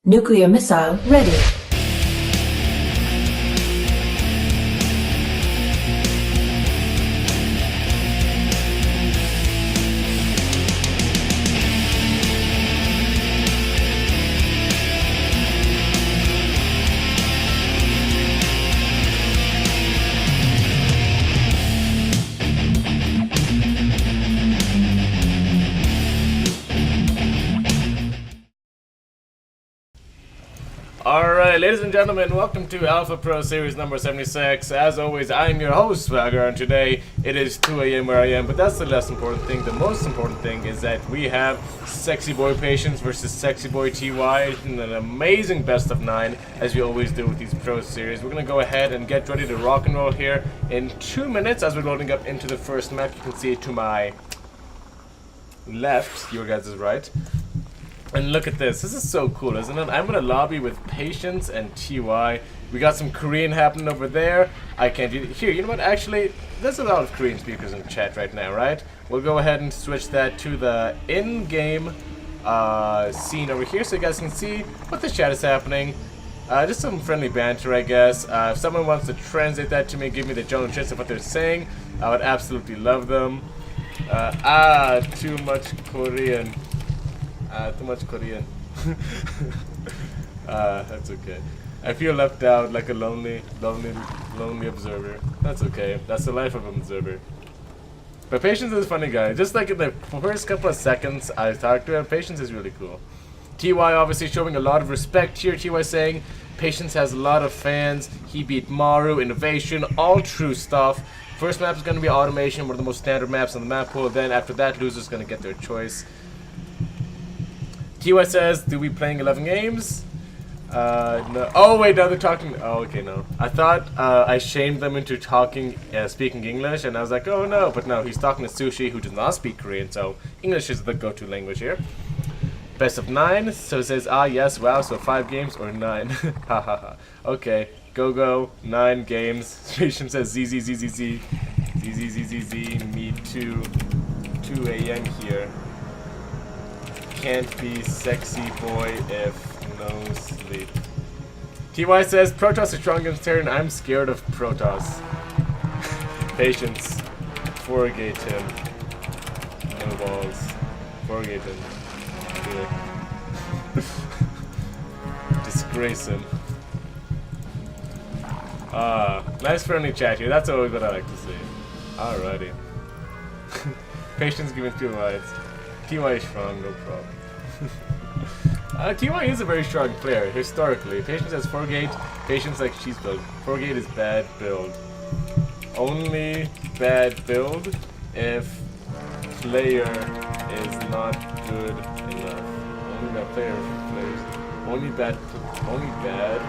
Nuclear missile ready. Alright, ladies and gentlemen, welcome to Alpha Pro Series number 76. As always, I'm your host, Swagger, and today it is 2 a.m. where I am, but that's the less important thing. The most important thing is that we have Sexy Boy Patience versus Sexy Boy TY in an amazing best of 9, as we always do with these Pro Series. We're going to go ahead and get ready to rock and roll here in 2 minutes as we're loading up into the first map. You can see it to my left, your guys' right. And look at this. This is so cool, isn't it? I'm in a lobby with Patience and TY. We got some Korean happening over there. I can't do here. You know what? Actually, there's a lot of Korean speakers in chat right now, right? We'll go ahead and switch that to the in-game scene over here, so you guys can see what the chat is happening. Just some friendly banter, I guess. If someone wants to translate that to me, give me the general gist of what they're saying, I would absolutely love them. Too much Korean. Too much Korean. That's okay. I feel left out like a lonely observer. That's okay. That's the life of an observer. But Patience is a funny guy. Just like in the first couple of seconds I talked to him, Patience is really cool. TY obviously showing a lot of respect here. TY saying Patience has a lot of fans. He beat Maru, Innovation, all true stuff. First map is going to be Automation, one of the most standard maps on the map pool. Then after that, loser's going to get their choice. TY says, do we playing 11 games? No. Oh wait, now they're talking. Oh, okay, no. I thought I shamed them into talking, speaking English, and I was like, oh no. But no, he's talking to Sushi, who does not speak Korean, so English is the go-to language here. Best of 9, so it says, yes, wow, so 5 games or 9. Ha ha ha. Okay, go, 9 games. Patient says, z, me too. 2 a.m. here. Can't be sexy boy if no sleep. TY says Protoss is strong against Terran. I'm scared of Protoss. Patience. Forgate him. No balls. Forgate him. Disgrace him. Nice friendly chat here. That's always what I like to see. Alrighty. Patience giving 2 rides. TY is strong, no problem. TY is a very strong player, historically. Patience has 4-gate, Patience like cheese build. 4-gate is bad build. Only bad build if player is not good enough. Only bad player if players. Only bad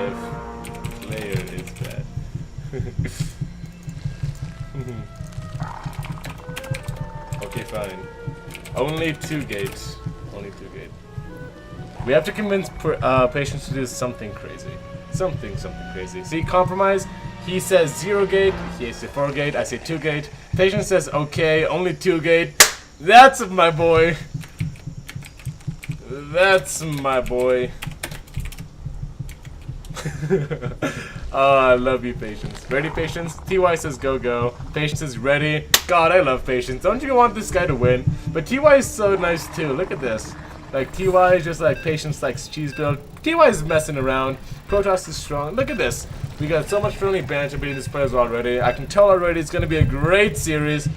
if player is bad. Okay, fine. Only 2 gates. Only 2 gates. We have to convince Patience to do something crazy. Something crazy. See, compromise. He says 0 gate. He says 4 gate. I say 2 gate. Patience says okay. Only 2 gate. That's my boy. That's my boy. Oh, I love you, Patience. Ready, Patience? TY says go. Patience is ready. God, I love Patience. Don't you want this guy to win? But TY is so nice too. Look at this. Like TY is just like Patience likes cheese build. TY is messing around. Protoss is strong. Look at this. We got so much friendly banter between these players already. I can tell already it's going to be a great series.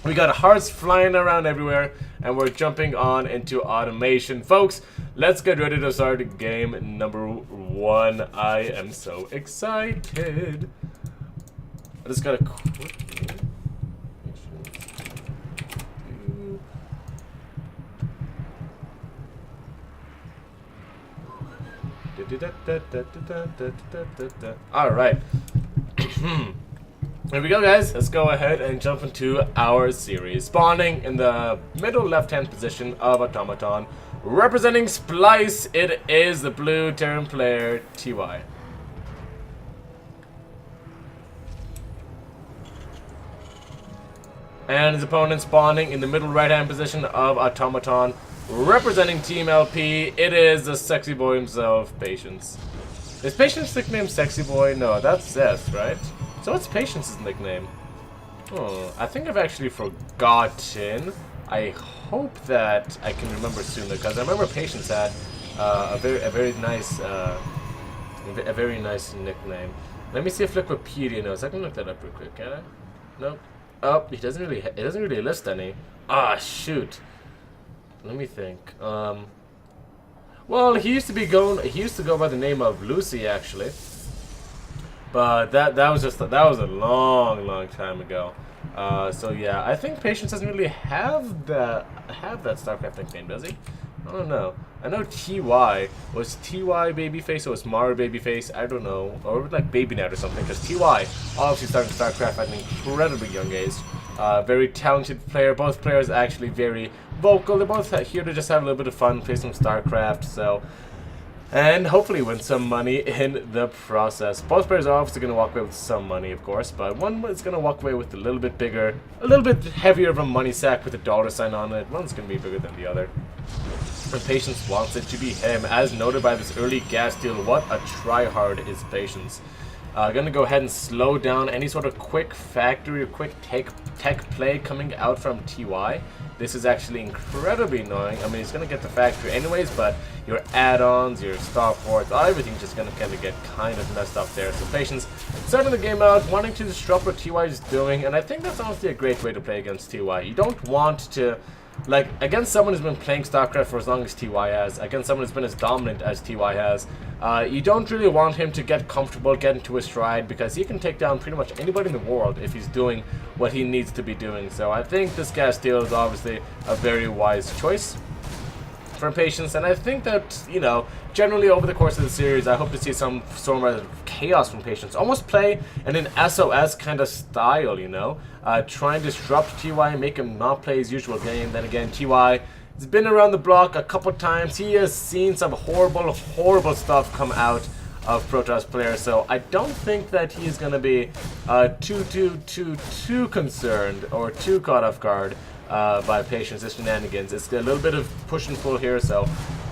We got hearts flying around everywhere, and we're jumping on into automation. Folks, let's get ready to start game number 1. I am so excited. I just gotta quickly... Alright. Here we go, guys. Let's go ahead and jump into our series. Spawning in the middle left-hand position of Automaton. Representing Splice, it is the blue Terran player, TY. And his opponent spawning in the middle right-hand position of Automaton. representing Team LP, it is the sexy boy himself, Patience. Is Patience's nickname Sexy Boy? No, that's Zest, right? So what's Patience's nickname? Oh, I think I've actually forgotten. I hope that I can remember soon, because I remember Patience had a very nice nickname. Let me see if Wikipedia knows. I can look that up real quick, can I? Nope. Oh, it doesn't really list any. Ah, shoot. Let me think. Well, he used to go by the name of Lucy, actually. But that was a long time ago. So yeah, I think Patience doesn't really have that StarCraft nickname, does he? I don't know. I know TY was TY Babyface or was Mario Babyface. I don't know, or like BabyNet or something. Because TY obviously started StarCraft at an incredibly young age. Very talented player. Both players actually very vocal. They're both here to just have a little bit of fun, play some StarCraft. So. And hopefully win some money in the process. Both players are obviously going to walk away with some money, of course, but one is going to walk away with a little bit bigger, a little bit heavier of a money sack with a dollar sign on it. One's going to be bigger than the other. And Patience wants it to be him, as noted by this early gas deal. What a tryhard is Patience. Gonna go ahead and slow down any sort of quick factory or quick tech play coming out from TY. This is actually incredibly annoying. I mean, he's gonna get the factory anyways, but your add-ons, your starports, everything's just gonna kind of get kind of messed up there. So Patience starting the game out, wanting to disrupt what TY is doing, and I think that's honestly a great way to play against TY. You don't want to, like, against someone who's been playing StarCraft for as long as TY has, against someone who's been as dominant as TY has, you don't really want him to get comfortable, get into his stride, because he can take down pretty much anybody in the world if he's doing what he needs to be doing. So I think this gas deal is obviously a very wise choice for Patience, and I think that, you know, generally over the course of the series, I hope to see some sort of chaos from Patience. Almost play in an SOS kind of style, you know? Try and disrupt TY, make him not play his usual game. Then again, TY has been around the block a couple times. He has seen some horrible stuff come out of Protoss players, so I don't think that he's going to be too concerned or too caught off guard by Patience's shenanigans. It's a little bit of push and pull here, so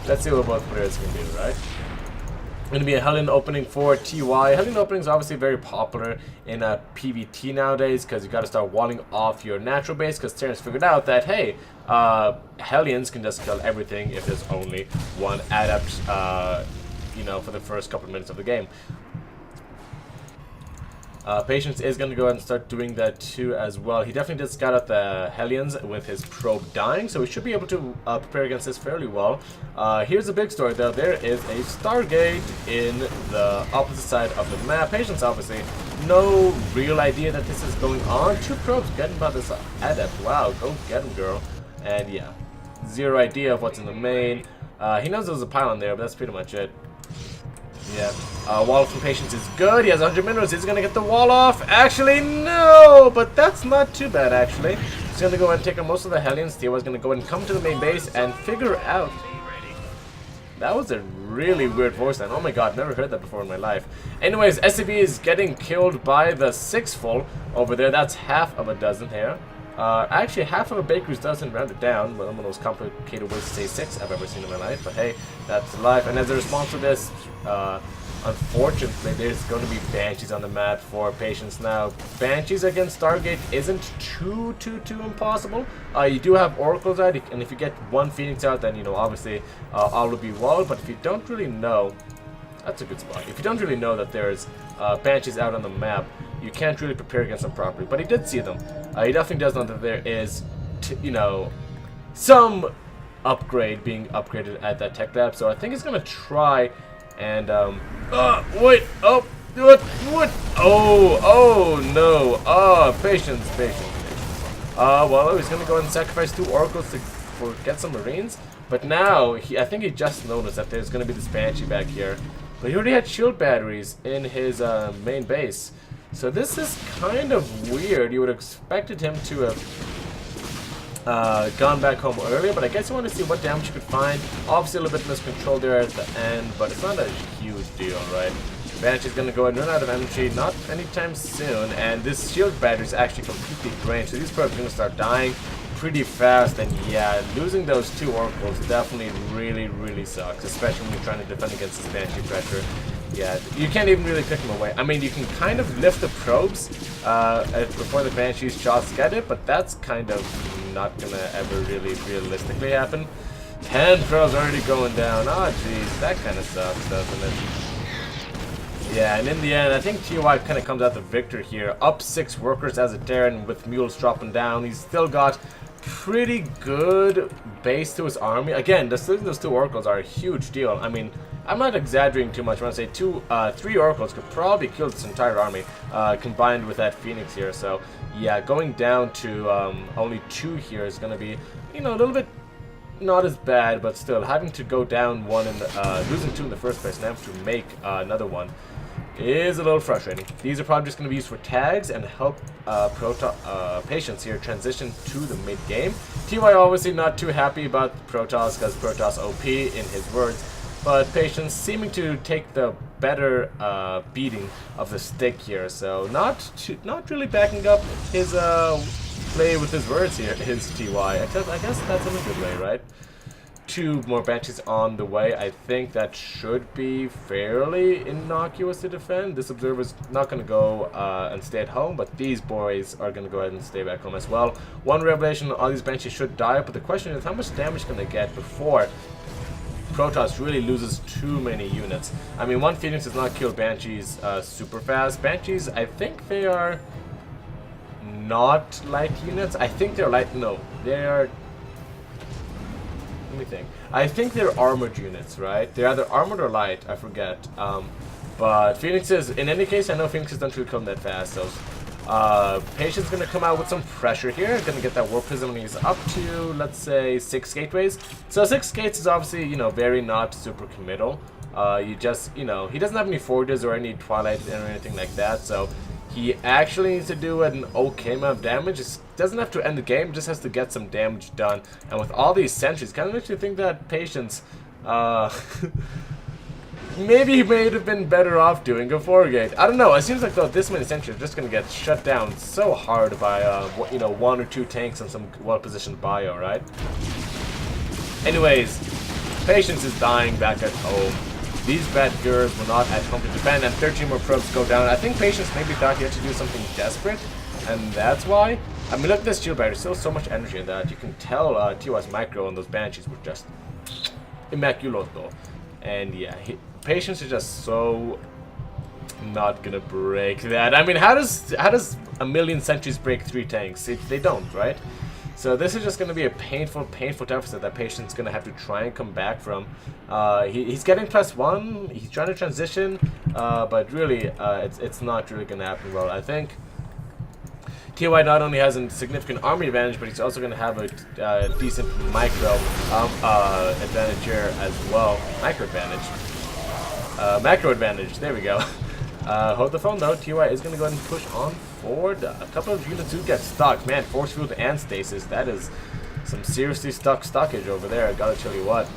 let's see what both players can do, right? Going to be a Hellion opening for TY. Hellion opening is obviously very popular in PvT nowadays, because you got to start walling off your natural base, because Terrans figured out that, hey, Hellions can just kill everything if there's only one adept, you know, for the first couple of minutes of the game. Patience is going to go ahead and start doing that too as well. He definitely did scout out the Hellions with his probe dying, so we should be able to prepare against this fairly well. Here's the big story though. There is a Stargate in the opposite side of the map. Patience obviously no real idea that this is going on. 2 probes getting by this adept. Wow, go get him, girl. And yeah, zero idea of what's in the main. He knows there's a pylon there, but that's pretty much it. Yeah, wall from Patience is good. He has 100 minerals. He's going to get the wall off. Actually, no, but that's not too bad, actually. He's going to go ahead and take out most of the Hellions. TY is going to go ahead and come to the main base and figure out. That was a really weird voice line. Oh my god, never heard that before in my life. Anyways, SCV is getting killed by the 6-full over there. That's half of a dozen here. Actually, half of a baker's dozen, rounded down. One of the most complicated ways to say 6 I've ever seen in my life. But hey, that's life. And as a response to this, unfortunately, there's going to be Banshees on the map for Patience now. Banshees against Stargate isn't too impossible. You do have Oracles out, and if you get one Phoenix out, then, you know, obviously all will be well. But if you don't really know, that's a good spot. If you don't really know that there's Banshees out on the map, you can't really prepare against them properly. But he did see them. He definitely does know that there is, you know, some upgrade being upgraded at that tech lab. So I think he's gonna try and wait. Oh, what? Oh no. Patience. Well, he's gonna go and sacrifice 2 oracles to get some marines. But now I think he just noticed that there's gonna be this Banshee back here. But he already had shield batteries in his main base. So this is kind of weird. You would have expected him to have gone back home earlier, but I guess I want to see what damage you could find. Obviously a little bit miscontrol there at the end, but it's not a huge deal, right? Banshee's gonna go and run out of energy, not anytime soon, and this shield battery is actually completely drained, so these probes are gonna start dying pretty fast, and yeah, losing those 2 oracles definitely really sucks, especially when you're trying to defend against this Banshee pressure. Yeah, you can't even really pick them away. I mean, you can kind of lift the probes before the Banshee's shots get it, but that's kind of not gonna ever really realistically happen. 10 probes already going down. Oh jeez, that kind of sucks, doesn't it? Yeah, and in the end, I think TY kind of comes out the victor here. Up 6 workers as a Terran with mules dropping down. He's still got pretty good base to his army. Again, those 2 oracles are a huge deal. I mean, I'm not exaggerating too much when I say 3 oracles could probably kill this entire army combined with that Phoenix here. So yeah, going down to only 2 here is going to be, you know, a little bit not as bad, but still having to go down 1 and losing 2 in the first place and having to make another one is a little frustrating. These are probably just going to be used for tags and help Patience here transition to the mid game. TY obviously not too happy about Protoss because Protoss OP in his words, but Patience seeming to take the better beating of the stick here, so not really backing up his play with his words here, his TY. Except I guess that's in a good way, right? 2 more Banshees on the way. I think that should be fairly innocuous to defend. This Observer's not going to go and stay at home, but these boys are going to go ahead and stay back home as well. 1 Revelation, all these Banshees should die, but the question is how much damage can they get before Protoss really loses too many units. I mean, 1 Phoenix does not kill Banshees super fast. Banshees, I think they are not light units. I think they're light. No, they are. Let me think. I think they're armored units, right? They're either armored or light. I forget. But Phoenixes, in any case, I know Phoenixes don't really come that fast. So Patience gonna come out with some pressure here. Gonna get that Warp Prism when he's up to, let's say, 6 gateways. So 6 gates is obviously, you know, very not super committal. You just, you know, he doesn't have any Forges or any Twilight or anything like that. So he actually needs to do an okay amount of damage. It doesn't have to end the game, just has to get some damage done. And with all these sentries, kind of makes you think that Patience, maybe he may have been better off doing a 4-gate. I don't know. It seems like though this many sentries are just going to get shut down so hard by, you know, 1 or 2 tanks and some well-positioned bio, right? Anyways, Patience is dying back at home. These bad girls were not at home to defend, and 13 more probes go down. I think Patience maybe thought he had to do something desperate, and that's why. I mean, look at this shield barrier. There's still so much energy in that. You can tell TY's micro and those Banshees were just immaculoso. And yeah, Patience is just so not gonna break that. I mean, how does a million sentries break 3 tanks? They don't, right? So this is just going to be a painful deficit that Patience is going to have to try and come back from. He's getting +1. He's trying to transition, but really, it's not really going to happen well. I think TY not only has a significant army advantage, but he's also going to have a decent micro advantage here as well. Macro advantage. There we go. Hold the phone though. TY is going to go ahead and push on forward. A couple of units do get stuck. Man, force field and stasis. That is some seriously stuck stockage over there. I gotta tell you what.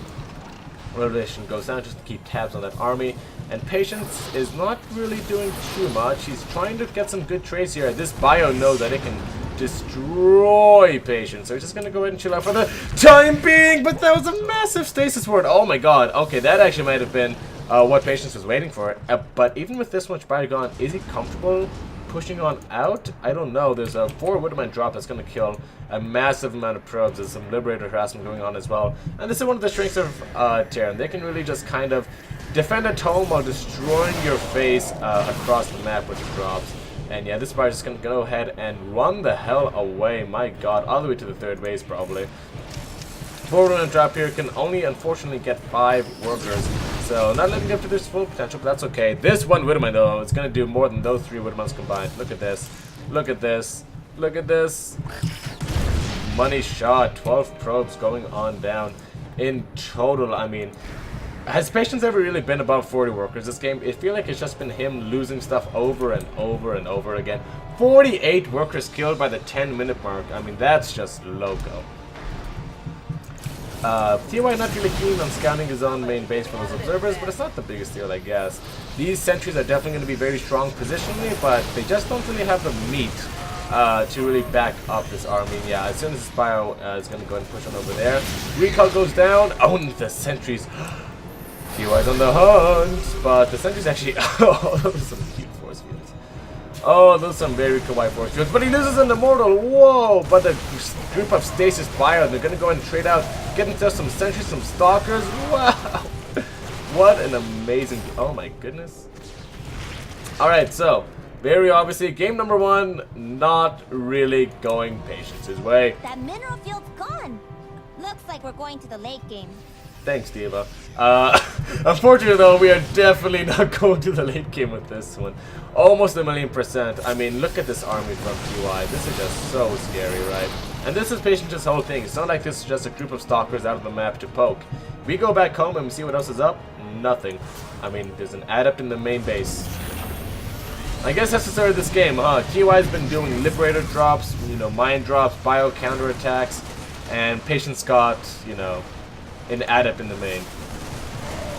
Revelation goes down just to keep tabs on that army. And Patience is not really doing too much. He's trying to get some good trades here. This bio knows that it can destroy Patience. So he's just going to go ahead and chill out for the time being. But that was a massive stasis ward. Oh my god. Okay, that actually might have been what Patience was waiting for. But even with this much bio gone, is he comfortable pushing on out? I don't know. There's a 4 Woodman drop that's going to kill a massive amount of probes. There's some Liberator harassment going on as well. And this is one of the strengths of Terran. They can really just kind of defend a tome while destroying your face across the map with the drops. And yeah, this bar is just going to go ahead and run the hell away. My god, all the way to the 3rd base probably. 4 Woodman drop here can only unfortunately get 5 workers. So not living up to their full potential, but that's okay. This one Widowmine though, it's gonna do more than those 3 Widowmines combined. Look at this. Look at this. Look at this. Money shot. 12 probes going on down in total. I mean, has Patience ever really been above 40 workers this game? I feel like it's just been him losing stuff over and over and over again. 48 workers killed by the 10-minute mark. I mean, that's just loco. TY not really keen on scouting his own main base for those observers, but it's not the biggest deal, I guess. These sentries are definitely going to be very strong positionally, but they just don't really have the meat to really back up this army. Yeah, as soon as this bio is going to go and push on over there. Recall goes down. Oh, and the sentries. TY's on the hunt, but the sentries actually. Oh, those are some cute force fields. Oh, those are some very kawaii force fields. But he loses an immortal. Whoa! But the group of stasis bio, they're going to go and trade out, get into some sentries, some stalkers. Wow! What an amazing. Oh my goodness. Alright, so. Very obviously, game number 1, not really going Patience's way. That mineral field's gone. Looks like we're going to the late game. Thanks, Diva. Unfortunately, though, we are definitely not going to the late game with this one. Almost 1,000,000%. I mean, look at this army from TY. This is just so scary, right? And this is Patience's whole thing. It's not like this is just a group of stalkers out of the map to poke. We go back home and we see what else is up. Nothing. I mean, there's an adept in the main base. I guess that's the start of this game, huh? TY's been doing Liberator drops, you know, mine drops, bio counterattacks, and Patience got, you know, an adept in the main.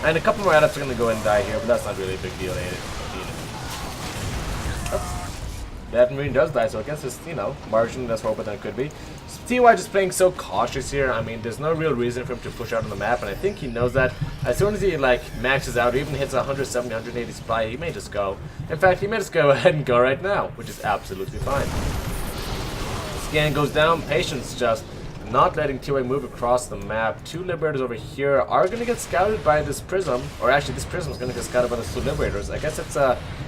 And a couple more adepts are going to go and die here, but that's not really a big deal, ain't it? That Marine does die, so I guess it's, you know, margin that's more than it could be. TY just playing so cautious here. I mean, there's no real reason for him to push out on the map, and I think he knows that. As soon as he, like, maxes out or even hits 170, 180 supply, he may just go. In fact, he may just go ahead and go right now, which is absolutely fine. Scan goes down. Patience just not letting TY move across the map. 2 Liberators over here are going to get scouted by this Prism, or actually this Prism is going to get scouted by the 2 Liberators. I guess it's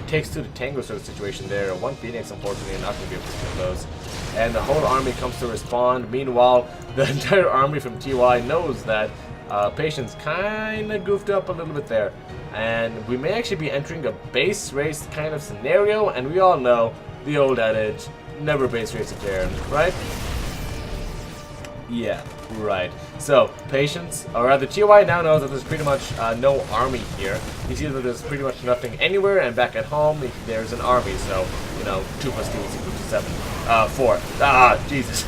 takes 2 to tango sort of situation there. 1 Phoenix, unfortunately, not going to be able to kill those. And the whole army comes to respond. Meanwhile, the entire army from TY knows that Patience kind of goofed up a little bit there. And we may actually be entering a base race kind of scenario, and we all know the old adage, never base race a Terran, right? Yeah, right. So, Patience, or rather TY now knows that there's pretty much no army here. He sees that there's pretty much nothing anywhere, and back at home, there's an army. So, you know, 2 plus 2 is equal to 7. 4. Ah, Jesus.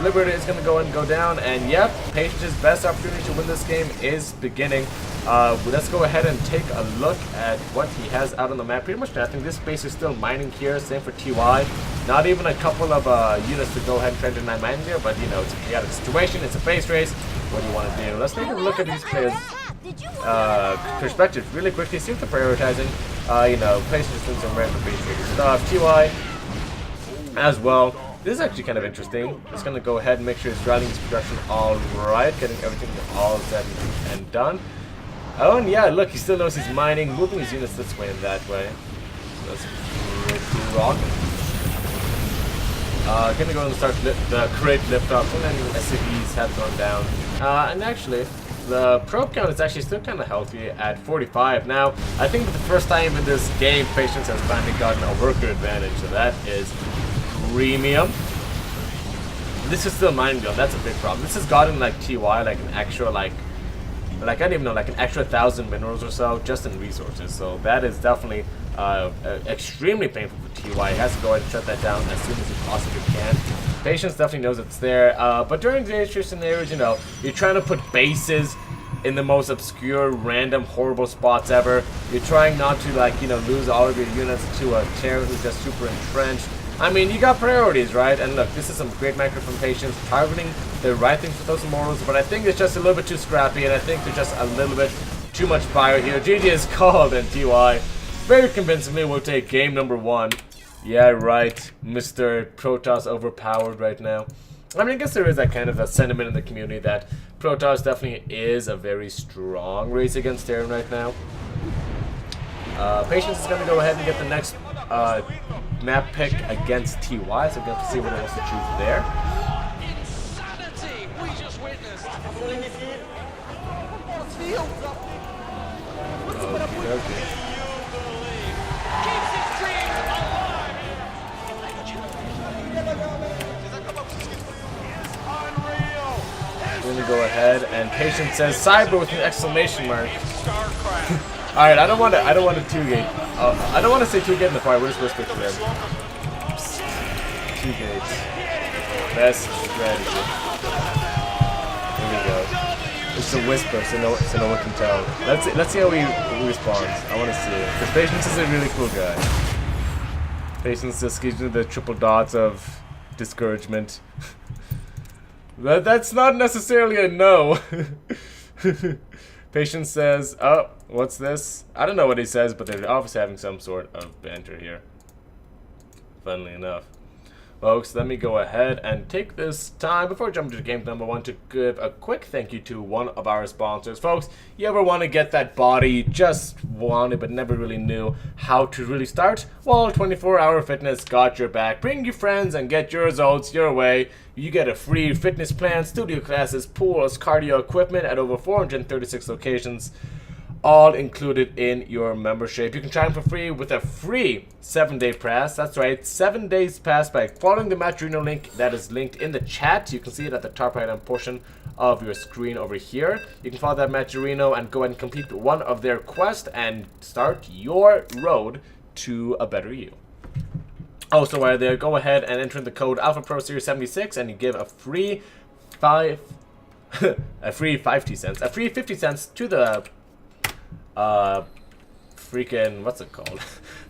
Liberator is going to go and go down, and yep, Patience's best opportunity to win this game is beginning. Let's go ahead and take a look at what he has out on the map. Pretty much nothing. This base is still mining here, same for TY. Not even a couple of units to go ahead and try to deny mining there, but you know, it's a chaotic situation, it's a base race. What do you want to do? Let's take a look at these players' perspective really quickly. See what they're prioritizing. You know, Patience doing some random base race stuff. TY as well. This is actually kind of interesting. Just going to go ahead and make sure it's routing his production all right, getting everything all set and done. Oh, and yeah, look, he still knows he's mining, moving his units this way and that way. So that's pretty rocking. Gonna go and start the crate lift off, and then SCVs have gone down. And actually, the probe count is actually still kind of healthy at 45. Now, I think for the first time in this game, Patience has finally gotten a worker advantage, so that is premium. This is still mining gun, that's a big problem. This has gotten like TY like an extra like I don't even know, like an extra 1,000 minerals or so just in resources. So that is definitely extremely painful for TY. He has to go ahead and shut that down as soon as he possibly can. Patience definitely knows it's there. But during the scenarios, you know, you're trying to put bases in the most obscure, random, horrible spots ever. You're trying not to, like, you know, lose all of your units to a Terran who's just super entrenched. I mean, you got priorities, right? And look, this is some great macro from Patience, targeting the right things for those immortals, but I think it's just a little bit too scrappy, and I think there's just a little bit too much fire here. GG is called, and TY very convincingly will take game number 1. Yeah, right, Mr. Protoss overpowered right now. I mean, I guess there is that kind of a sentiment in the community that Protoss definitely is a very strong race against Terran right now. Patience is going to go ahead and get the next map pick against TY, so we're going to have to see what he wants to choose there. Insanity we just witnessed. Okay. Keeps his dreams alive. We're going to go ahead, and Patience says Cyber with an exclamation mark. Alright, I don't want to 2-gate. I don't want to say 2-gate in the fire. We're just whisper to them. 2 gates. Best strategy. Here we go. It's a whisper, so no one can tell. Let's see how he responds. I want to see it. Because Patience is a really cool guy. Patience just gives you the triple dots of discouragement. But that's not necessarily a no. Patience says, oh, what's this? I don't know what he says, but they're obviously having some sort of banter here. Funnily enough. Folks, let me go ahead and take this time before jumping to game number 1 to give a quick thank you to one of our sponsors. Folks, you ever want to get that body you just wanted but never really knew how to really start? Well, 24-Hour Fitness got your back. Bring your friends and get your results your way. You get a free fitness plan, studio classes, pools, cardio equipment at over 436 locations. All included in your membership. You can try them for free with a free 7-day pass. That's right, 7 days pass by following the Matcherino link that is linked in the chat. You can see it at the top right hand portion of your screen over here. You can follow that Matcherino and go ahead and complete one of their quests and start your road to a better you. Also, while there, go ahead and enter in the code AlphaProSeries76 and you give a free a free 50 cents to the freaking, what's it called?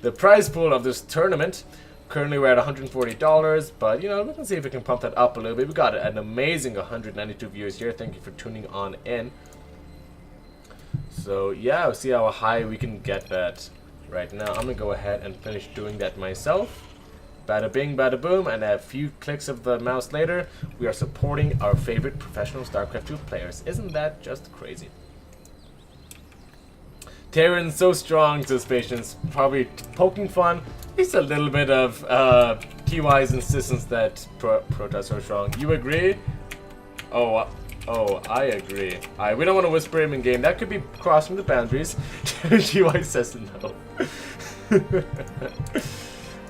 The prize pool of this tournament. Currently we're at $140, but you know, we can see if we can pump that up a little bit. We got an amazing 192 viewers here. Thank you for tuning on in. So yeah, we'll see how high we can get that right now. I'm gonna go ahead and finish doing that myself. Bada bing, bada boom, and a few clicks of the mouse later, we are supporting our favorite professional StarCraft 2 players. Isn't that just crazy? Terran's so strong, says Patience. Probably poking fun. At least a little bit of TY's insistence that Protoss are strong. You agree? Oh, I agree. Alright, we don't want to whisper him in game. That could be crossing the boundaries. TY says no.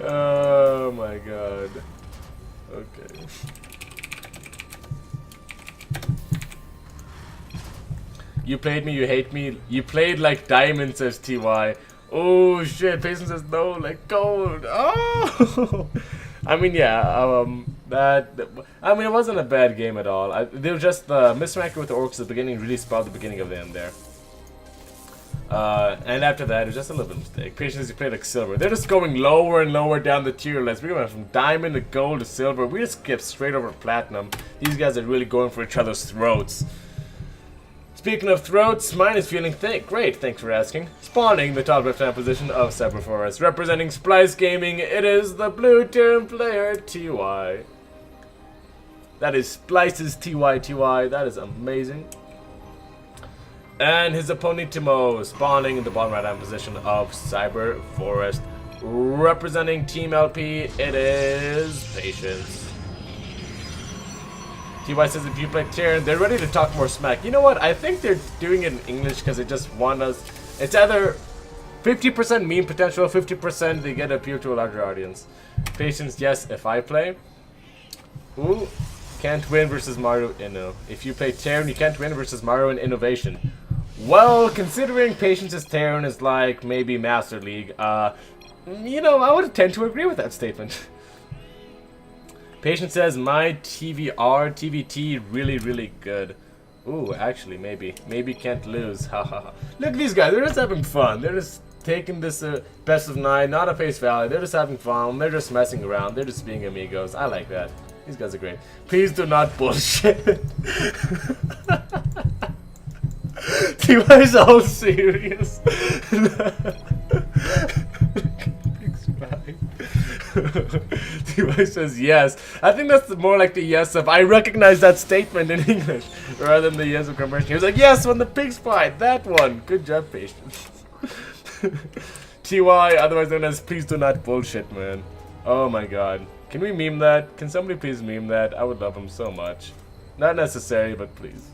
Oh my god. Okay. You played me, you hate me. You played like diamond, says TY. Oh shit, Payson says no, like gold. Oh! I mean, yeah, I mean, it wasn't a bad game at all. There was just the mismatch with the orcs at the beginning really spoiled the beginning of the end there. And after that, it was just a little bit of a mistake. Patience, you played like silver. They're just going lower and lower down the tier list. We went from diamond to gold to silver. We just skipped straight over platinum. These guys are really going for each other's throats. Speaking of throats, mine is feeling thick. Great, thanks for asking. Spawning the top left-hand position of Cyber Forest. Representing Splice Gaming, it is the blue term player, TY. That is Splice's TY. That is amazing. And his opponent, Timo, spawning in the bottom right-hand position of Cyber Forest. Representing Team LP, it is Patience. TY says if you play Terran, they're ready to talk more smack. You know what? I think they're doing it in English because they just want us. It's either 50% meme potential, 50% they get appeal to a larger audience. Patience, yes, if I play. Ooh, can't win versus Mario Inno. If you play Terran, you can't win versus Mario in Innovation. Well, considering Patience's Terran is like maybe Master League, you know, I would tend to agree with that statement. Patience says, my TVT really good. Ooh, actually, maybe can't lose. Ha ha ha. Look at these guys, they're just having fun. They're just taking this best of 9, not a face value. They're just having fun. They're just messing around. They're just being amigos. I like that. These guys are great. Please do not bullshit. TY's all serious. TY says yes. I think that's more like the yes of I recognize that statement in English rather than the yes of conversion. He was like, yes, when the pigs fly, that one. Good job, Patience. TY, otherwise known as please do not bullshit, man. Oh my god. Can we meme that? Can somebody please meme that? I would love him so much. Not necessary, but please.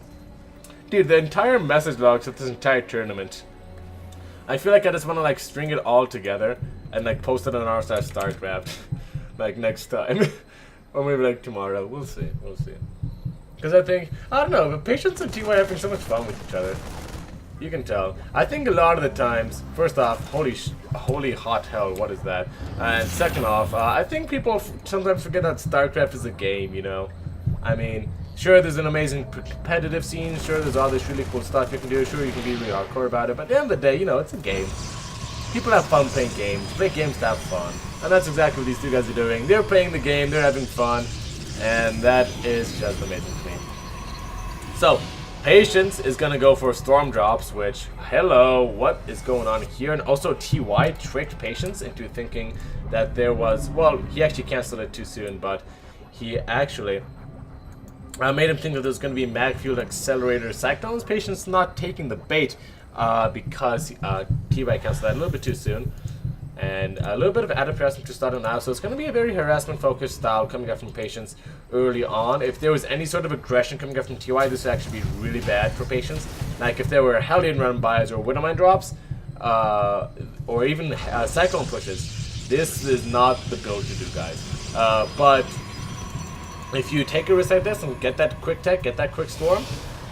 Dude, the entire message logs of this entire tournament. I feel like I just want to like string it all together and like post it on r/StarCraft like next time. Or maybe like tomorrow. We'll see. We'll see. Because I think, I don't know, but Patience and TY are having so much fun with each other. You can tell. I think a lot of the times, first off, holy hot hell, what is that? And second off, I think people sometimes forget that StarCraft is a game, you know? I mean, sure, there's an amazing competitive scene, sure, there's all this really cool stuff you can do, sure, you can be really hardcore about it, but at the end of the day, you know, it's a game. People have fun playing games. Play games to have fun. And that's exactly what these two guys are doing. They're playing the game, they're having fun, and that is just amazing to me. So, Patience is gonna go for Storm Drops, which, hello, what is going on here? And also TY tricked Patience into thinking that there was, well, he actually canceled it too soon, but he actually made him think that there's gonna be Magfield Accelerator Cyclones. Patience not taking the bait because TY canceled that a little bit too soon. And a little bit of added harassment to start on now, so it's going to be a very harassment-focused style coming up from Patience early on. If there was any sort of aggression coming up from TY, this would actually be really bad for Patience. Like if there were Hellion run-bys or Widowmine drops, or even Cyclone pushes, this is not the build to do, guys. But if you take a risk like this and get that quick tech, get that quick storm,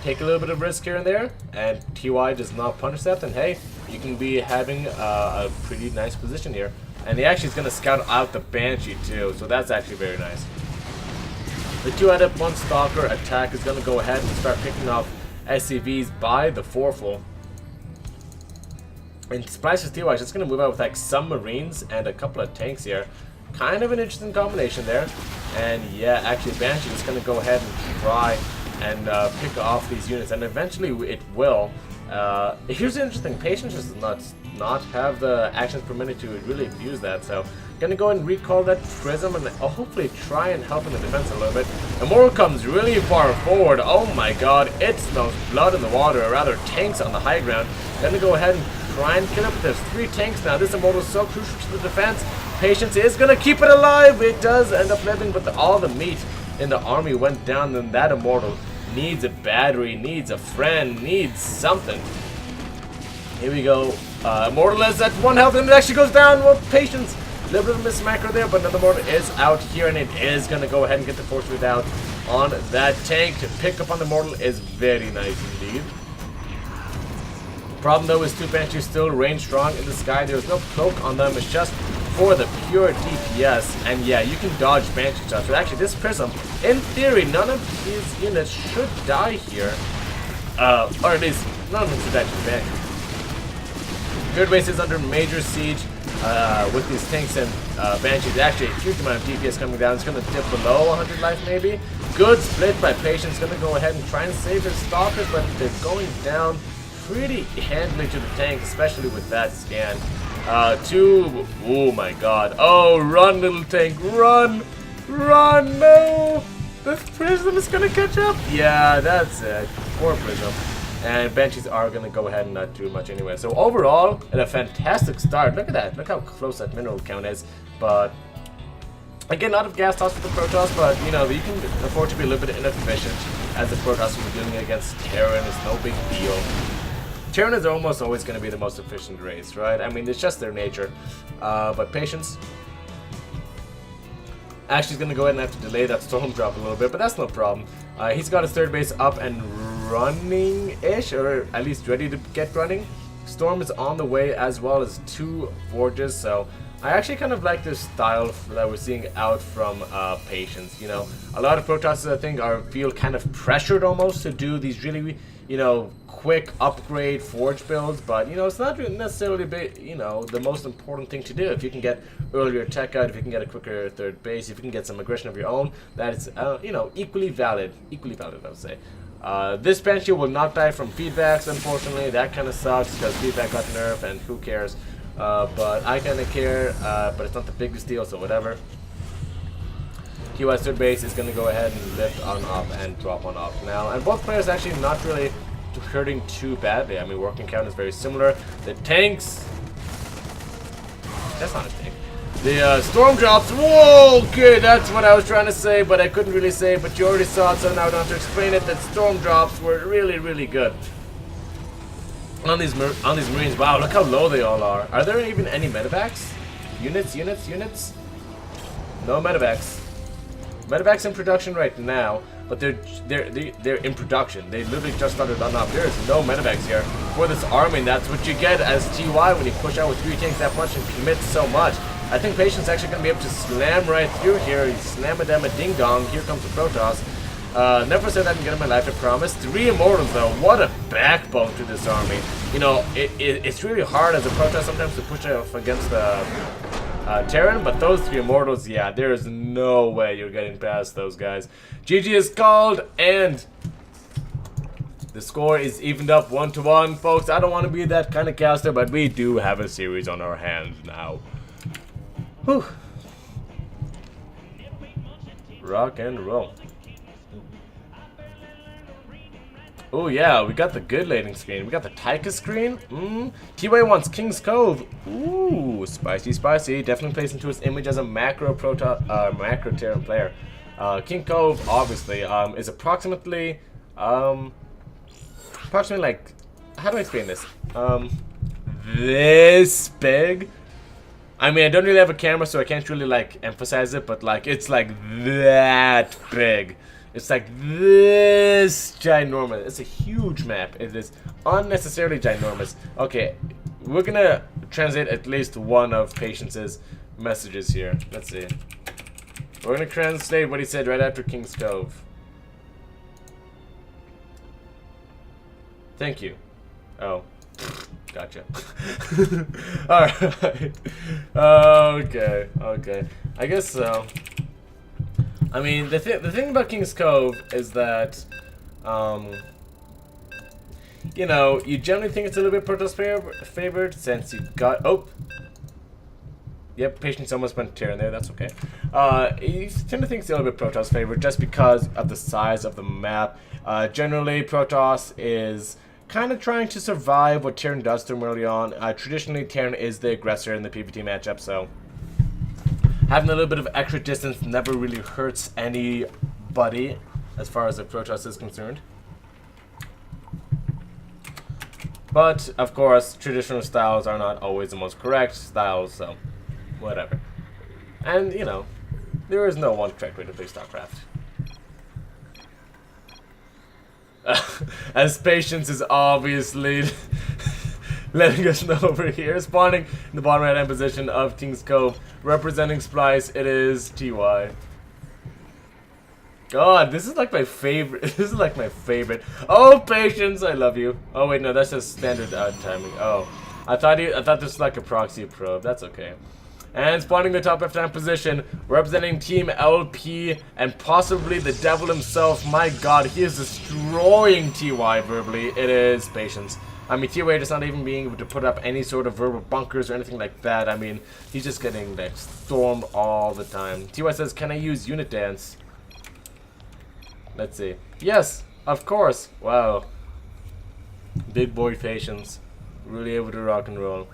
take a little bit of risk here and there, and TY does not punish that, then hey, you can be having a pretty nice position here. And he actually is going to scout out the Banshee too, so that's actually very nice. The 2-headed 1 Stalker attack is going to go ahead and start picking off SCVs by the 4-full. And Splash's TY is just going to move out with like some Marines and a couple of tanks here. Kind of an interesting combination there. And yeah, actually Banshee is going to go ahead and try and pick off these units, and eventually it will. Here's the interesting, Patience does not have the actions per minute to really abuse that, so gonna go ahead and recall that Prism and hopefully try and help in the defense a little bit. Immortal comes really far forward. Oh my god, it smells blood in the water, or rather tanks on the high ground. Gonna go ahead and try and kill it, but there's 3 tanks now. This Immortal is so crucial to the defense. Patience is gonna keep it alive. It does end up living, but all the meat in the army went down, and that Immortal needs a battery, needs a friend, needs something. Here we go. Immortal is at 1 health, and it actually goes down with Patience. A little bit of a mismacro there, but another Immortal is out here, and it is going to go ahead and get the force field out on that tank. To pick up on the Immortal is very nice indeed. Problem though is 2 Banshees still range strong in the sky. There's no cloak on them. It's just for the pure DPS. And yeah, you can dodge Banshee shots. But actually, this Prism, in theory, none of these units should die here. Or at least, none of them should die to the Banshee. Third base is under major siege with these tanks and Banshees. Actually, a huge amount of DPS coming down. It's going to dip below 100 life maybe. Good split by Patience. Going to go ahead and try and save their Stalkers, but they're going down pretty handily to the tank, especially with that scan. Oh my god. Oh, run, little tank, run! Run, no! The Prism is gonna catch up? Yeah, that's it. Poor Prism. And Banshees are gonna go ahead and not do much anyway. So overall, a fantastic start. Look at that. Look how close that mineral count is. But again, not of gas toss with the Protoss, but you know, you can afford to be a little bit inefficient as the Protoss when you're doing it against Terran. It's no big deal. Terran is almost always going to be the most efficient race, right? I mean, it's just their nature. But Patience actually is going to go ahead and have to delay that Storm Drop a little bit, but that's no problem. He's got his third base up and running-ish, or at least ready to get running. Storm is on the way, as well as 2 Forges, so I actually kind of like this style that we're seeing out from Patience. You know, a lot of Protosses, I think, feel kind of pressured almost to do these really, you know, quick upgrade forge builds, but you know, it's not necessarily the most important thing to do. If you can get earlier tech out, if you can get a quicker third base, if you can get some aggression of your own, that is you know, equally valid, I would say. This Banshee will not die from feedbacks, unfortunately. That kind of sucks because feedback got nerfed, and who cares? But I kind of care, but it's not the biggest deal, so whatever. TY's third base is going to go ahead and lift on off and drop on off now, and both players actually not really hurting too badly. I mean, working count is very similar. The tanks, that's not a tank. The storm drops, whoa, okay, that's what I was trying to say, but I couldn't really say, but you already saw it, so now I don't have to explain it. That storm drops were really, really good on these Marines. Wow, look how low they all are. Are there even any medevacs? Units? No medevacs. Medevacs in production right now, but they're in production. They literally just started on off. There's no medevacs here for this army, and that's what you get as TY when you push out with 3 tanks that much and commit so much. I think Patience actually going to be able to slam right through here. Slam a ding dong. Here comes the Protoss. Never said that again in my life, I promise. 3 Immortals, though. What a backbone to this army. You know, it's really hard as a Protoss sometimes to push off against the Terran, but those 3 Immortals, yeah, there is no way you're getting past those guys. GG is called, and the score is evened up 1-1, folks. I don't want to be that kind of caster, but we do have a series on our hands now. Whew. Rock and roll. Oh yeah, we got the good loading screen. We got the Taika screen. TY wants King's Cove. Ooh, spicy, spicy. Definitely plays into his image as a macro Terran player. King Cove, obviously, is approximately like, how do I explain this? This big. I mean, I don't really have a camera, so I can't really like emphasize it, but like it's like that big. It's like this ginormous. It's a huge map. It is unnecessarily ginormous. Okay, we're gonna translate at least one of Patience's messages here. Let's see. We're gonna translate what he said right after King's Cove. Thank you. Oh. Gotcha. Alright. Okay, okay. I guess so. I mean, the thing about King's Cove is that, you know, you generally think it's a little bit Protoss favored since you got... Oh! Yep, Patience almost went Terran there, that's okay. You tend to think it's a little bit Protoss favored just because of the size of the map. Generally, Protoss is kind of trying to survive what Terran does to them early on. Traditionally, Terran is the aggressor in the PvT matchup, so having a little bit of extra distance never really hurts anybody as far as the Protoss is concerned. But, of course, traditional styles are not always the most correct styles, so whatever. And, you know, there is no one correct way to play StarCraft. As Patience is obviously letting us know over here. Spawning in the bottom right hand position of King's Cove. Representing Splice, it is TY. God, this is like my favorite. This is like my favorite. Oh, Patience, I love you. Oh wait, no, that's just standard timing. Oh, I thought this was like a proxy probe. That's okay. And spawning the top left-hand position, representing Team LP and possibly the devil himself. My God, he is destroying TY verbally. It is Patience. I mean, TY just not even being able to put up any sort of verbal bunkers or anything like that. I mean, he's just getting like stormed all the time. TY says, "Can I use Unit Dance?" Let's see. Yes, of course. Wow. Big boy Patience. Really able to rock and roll.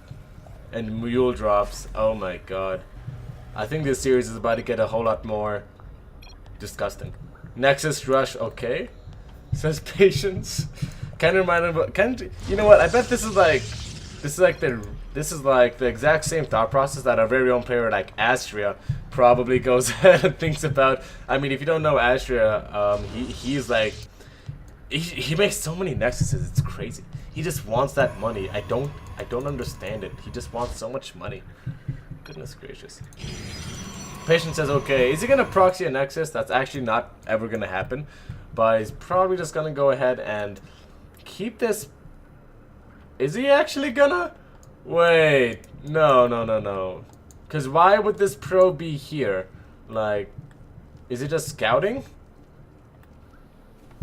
And mule drops. Oh my God. I think this series is about to get a whole lot more disgusting. Nexus Rush, okay. Says Patience. Kind of remind him. You know what? I bet this is like the exact same thought process that our very own player like Astria probably goes ahead and thinks about. I mean, if you don't know Astria, he's like he makes so many Nexuses. It's crazy. He just wants that money. I don't understand it. He just wants so much money. Goodness gracious. Patience says, okay, is he gonna proxy a Nexus? That's actually not ever gonna happen. But he's probably just gonna go ahead and keep this. Is he actually gonna? Wait, no. Cause why would this pro be here? Like, is it just scouting?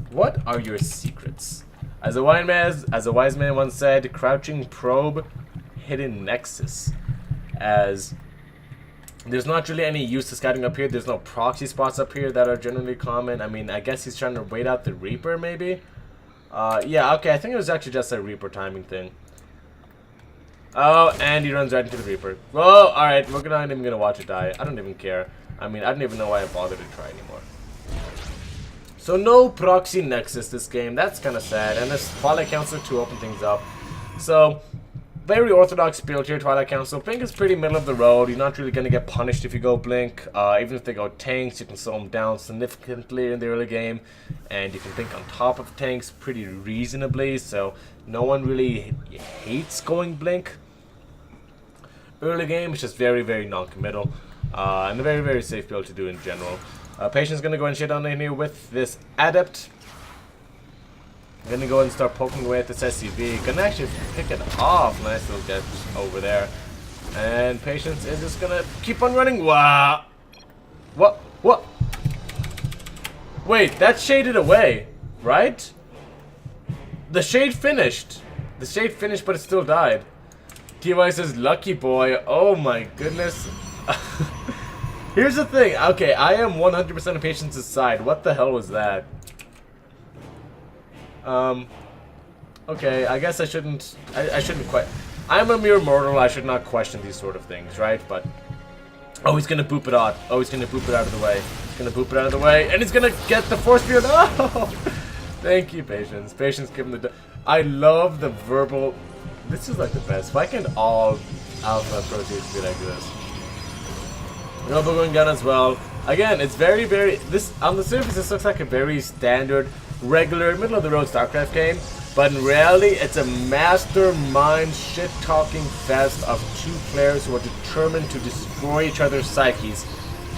What are your secrets? As a wise man once said, crouching probe, hidden nexus. As there's not really any use to scouting up here. There's no proxy spots up here that are generally common. I mean, I guess he's trying to wait out the Reaper, maybe? Yeah, okay, I think it was actually just a Reaper timing thing. Oh, and he runs right into the Reaper. Well, alright, we're not even gonna watch it die. I don't even care. I mean, I don't even know why I bothered to try anymore. So no proxy nexus this game. That's kind of sad. And there's Twilight Council to open things up. So very orthodox build here, Twilight Council. Blink is pretty middle of the road. You're not really going to get punished if you go Blink. Even if they go tanks, you can slow them down significantly in the early game. And you can Blink on top of tanks pretty reasonably. So no one really hates going Blink. Early game is just very, very non-committal. And a very, very safe build to do in general. Patience gonna go and shit on in here with this Adept. Gonna go and start poking away at this SCV. Gonna actually pick it off. Nice little get over there. And Patience is just gonna keep on running. Wow. What? What? Wait, that shaded away, right? The shade finished. The shade finished, but it still died. TY says, lucky boy. Oh my goodness. Here's the thing. Okay, I am 100% of Patience's side. What the hell was that? Okay, I guess I shouldn't quite. I'm a mere mortal, I should not question these sort of things, right? But, oh, he's gonna boop it out. Oh, he's gonna boop it out of the way. He's gonna boop it out of the way, and he's gonna get the force field. Oh! Thank you, Patience. Patience, give him the... I love the verbal... This is like the best. Why can't all Alpha Proteus be like this? Robo going down as well. Again, it's very, this on the surface this looks like a very standard, regular, middle of the road StarCraft game, but in reality it's a mastermind shit-talking fest of two players who are determined to destroy each other's psyches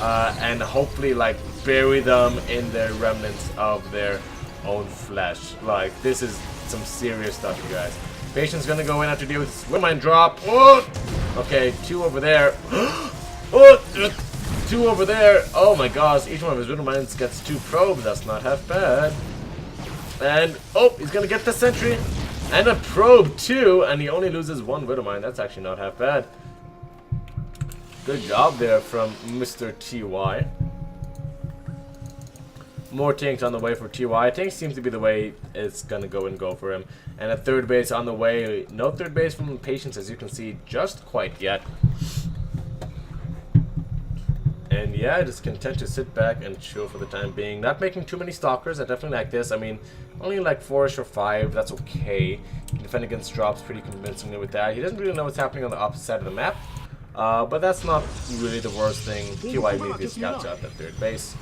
and hopefully like bury them in the remnants of their own flesh. Like, this is some serious stuff, you guys. Patience gonna go in after deal with this Widowmine drop. Oh! Okay, 2 over there. Oh! 2 over there. Oh my gosh, each one of his Widowmines gets 2 probes. That's not half bad. And, oh, he's gonna get the sentry. And a probe too, and he only loses 1 Widowmine. That's actually not half bad. Good job there from Mr. TY. More tanks on the way for TY. Tanks seems to be the way it's gonna go for him. And a third base on the way. No third base from Patience, as you can see, just quite yet. And yeah, just content to sit back and chill for the time being. Not making too many stalkers. I definitely like this. I mean, only like 4-ish or 5. That's okay. He can defend against drops pretty convincingly with that. He doesn't really know what's happening on the opposite side of the map. But that's not really the worst thing. TY leaves his scouts out at third base.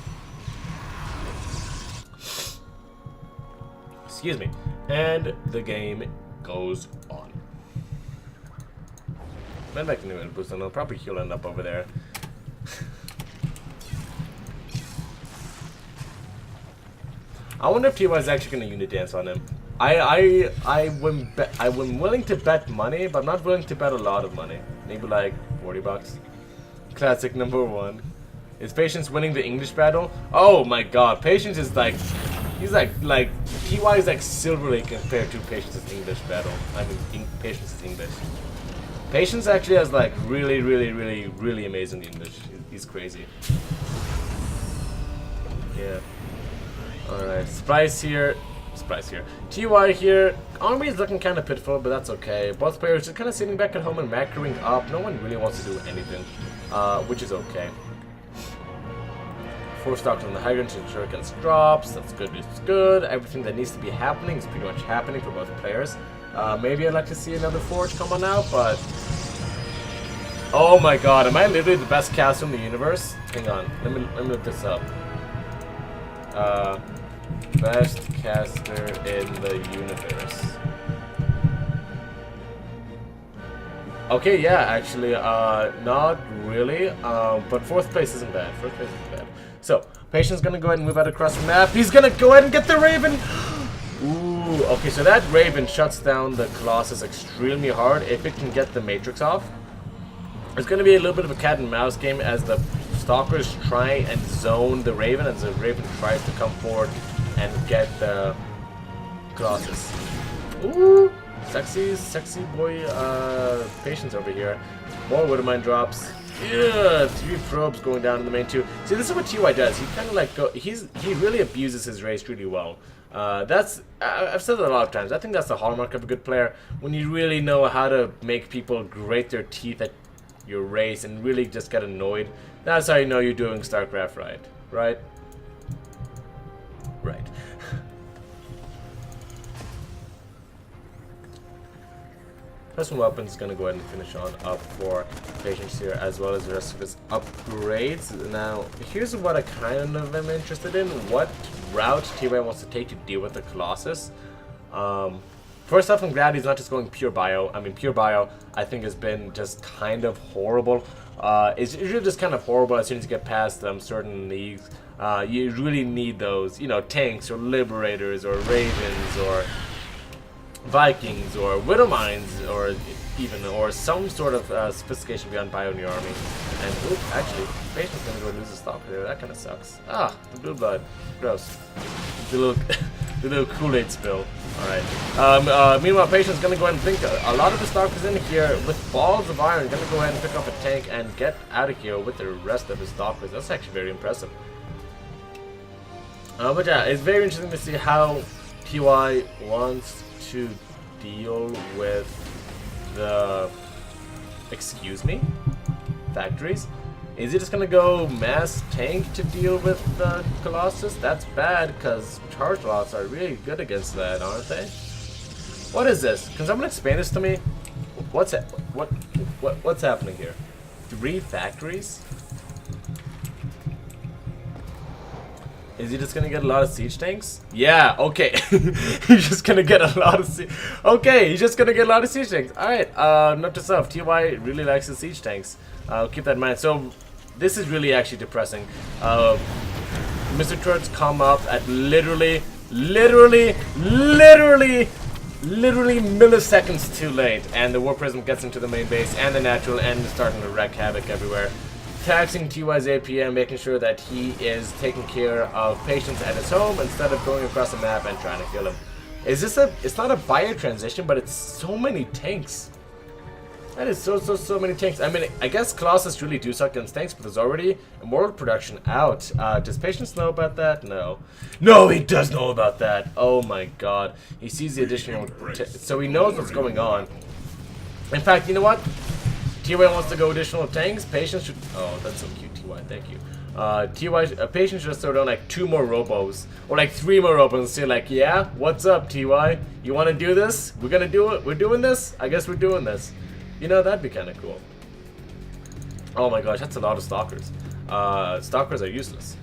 Excuse me. And the game goes on. Man back to new and boost, and I'll probably he'll end up over there. I wonder if TY is actually going to unit dance on him. I'm willing to bet money, but I'm not willing to bet a lot of money. Maybe like 40 bucks. Classic number 1. Is Patience winning the English battle? Oh my god, Patience is like... He's like TY is like Silver Lake compared to Patience's English battle. I mean, Patience's English. Patience actually has like really amazing English. He's crazy. Yeah. Alright, Splice here. TY here. Army is looking kind of pitiful, but that's okay. Both players just kind of sitting back at home and macroing up. No one really wants to do anything, which is okay. 4 stocks on the Hydrant to ensure against drops. That's good. It's good. Everything that needs to be happening is pretty much happening for both players. Maybe I'd like to see another Forge come on out, but... Oh my god, am I literally the best caster in the universe? Hang on, let me look this up. Best caster in the universe. Okay, yeah, actually, not really, but 4th place isn't bad. 4th place isn't bad. So, Patience gonna go ahead and move out across the map. He's gonna go ahead and get the Raven! Ooh, okay, so that Raven shuts down the Colossus extremely hard if it can get the Matrix off. It's gonna be a little bit of a cat and mouse game as the Stalkers try and zone the Raven as the Raven tries to come forward and get the Colossus. Ooh, sexy boy Patience over here. More Widowmine drops. Yeah, 3 probes going down in the main 2. See, this is what TY does. He kind of like he really abuses his race really well. I've said it a lot of times. I think that's the hallmark of a good player, when you really know how to make people grate their teeth at your race and really just get annoyed. That's how you know you're doing StarCraft right. Right? Right. Custom Weapons is going to go ahead and finish on up for Patience here, as well as the rest of his upgrades. Now, here's what I kind of am interested in. What route TY wants to take to deal with the Colossus. First off, I'm glad he's not just going pure bio. I mean, pure bio, I think, has been just kind of horrible. It's usually just kind of horrible as soon as you get past certain leagues. You really need those, you know, tanks or liberators or ravens or Vikings or Widowmines or some sort of sophistication beyond bio in your army. And actually, Patient's gonna go lose a stock there. That kind of sucks. Ah, the blue blood, gross. The little Kool-Aid spill. All right. Meanwhile, Patient's gonna go ahead and blink a lot of the stock is in here with balls of iron. Gonna go ahead and pick up a tank and get out of here with the rest of his stalkers. That's actually very impressive. But yeah, it's very interesting to see how TY wants to deal with the factories. Is he just gonna go mass tank to deal with the Colossus? That's bad because charge lots are really good against that, aren't they? What is this? Can someone explain this to me? What's it? What's happening here? 3 factories? Is he just gonna get a lot of siege tanks? Yeah, okay. He's just gonna get a lot of he's just gonna get a lot of siege tanks. Alright, note to self, TY really likes the siege tanks. Keep that in mind. So, this is really actually depressing. Mr. Turrets come up at literally milliseconds too late, and the War Prism gets into the main base and the natural and is starting to wreak havoc everywhere. Taxing TY's APM, making sure that he is taking care of Patience at his home instead of going across the map and trying to kill him. Is this it's not a bio transition, but it's so many tanks. That is so many tanks. I mean, I guess Colossus really do suck against tanks, but there's already Immortal production out. Does Patience know about that? No. No, he does know about that. Oh my god. He sees the additional... So he knows what's going on. In fact, you know what? TY wants to go additional tanks. Patience should... Oh, that's so cute, TY. Thank you. Patience should just throw down like 2 more robos. Or like 3 more robos and say like, yeah, what's up, TY? You want to do this? We're gonna do it? We're doing this? I guess we're doing this. You know, that'd be kind of cool. Oh my gosh, that's a lot of stalkers. Stalkers are useless.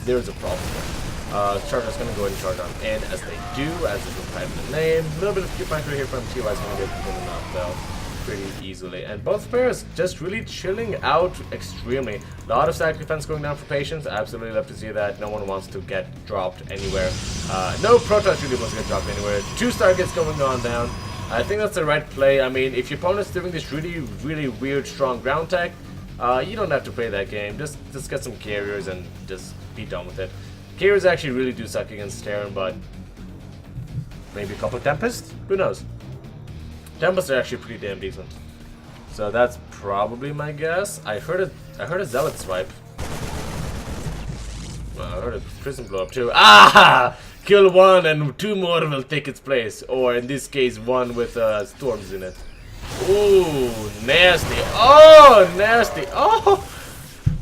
There's a problem there. Charger's gonna go ahead and charge on in as they do, as is implied in the name. A little bit of cute micro here from TY's gonna get them knocked out pretty easily. And both players just really chilling out extremely. A lot of stack defense going down for Patience. Absolutely love to see that. No one wants to get dropped anywhere. No Protoss really wants to get dropped anywhere. 2 Stargates going on down. I think that's the right play. I mean, if your opponent's doing this really weird strong ground tech, you don't have to play that game. Just get some carriers and just be done with it. Carriers actually really do suck against Terran, but maybe a couple of Tempests? Who knows? Tempests are actually pretty damn decent. So that's probably my guess. I heard a Zealot swipe. Well, I heard a Prism blow up too. Ah! Kill 1 and 2 more will take its place. Or in this case, 1 with storms in it. Ooh, nasty. Oh, nasty. Oh!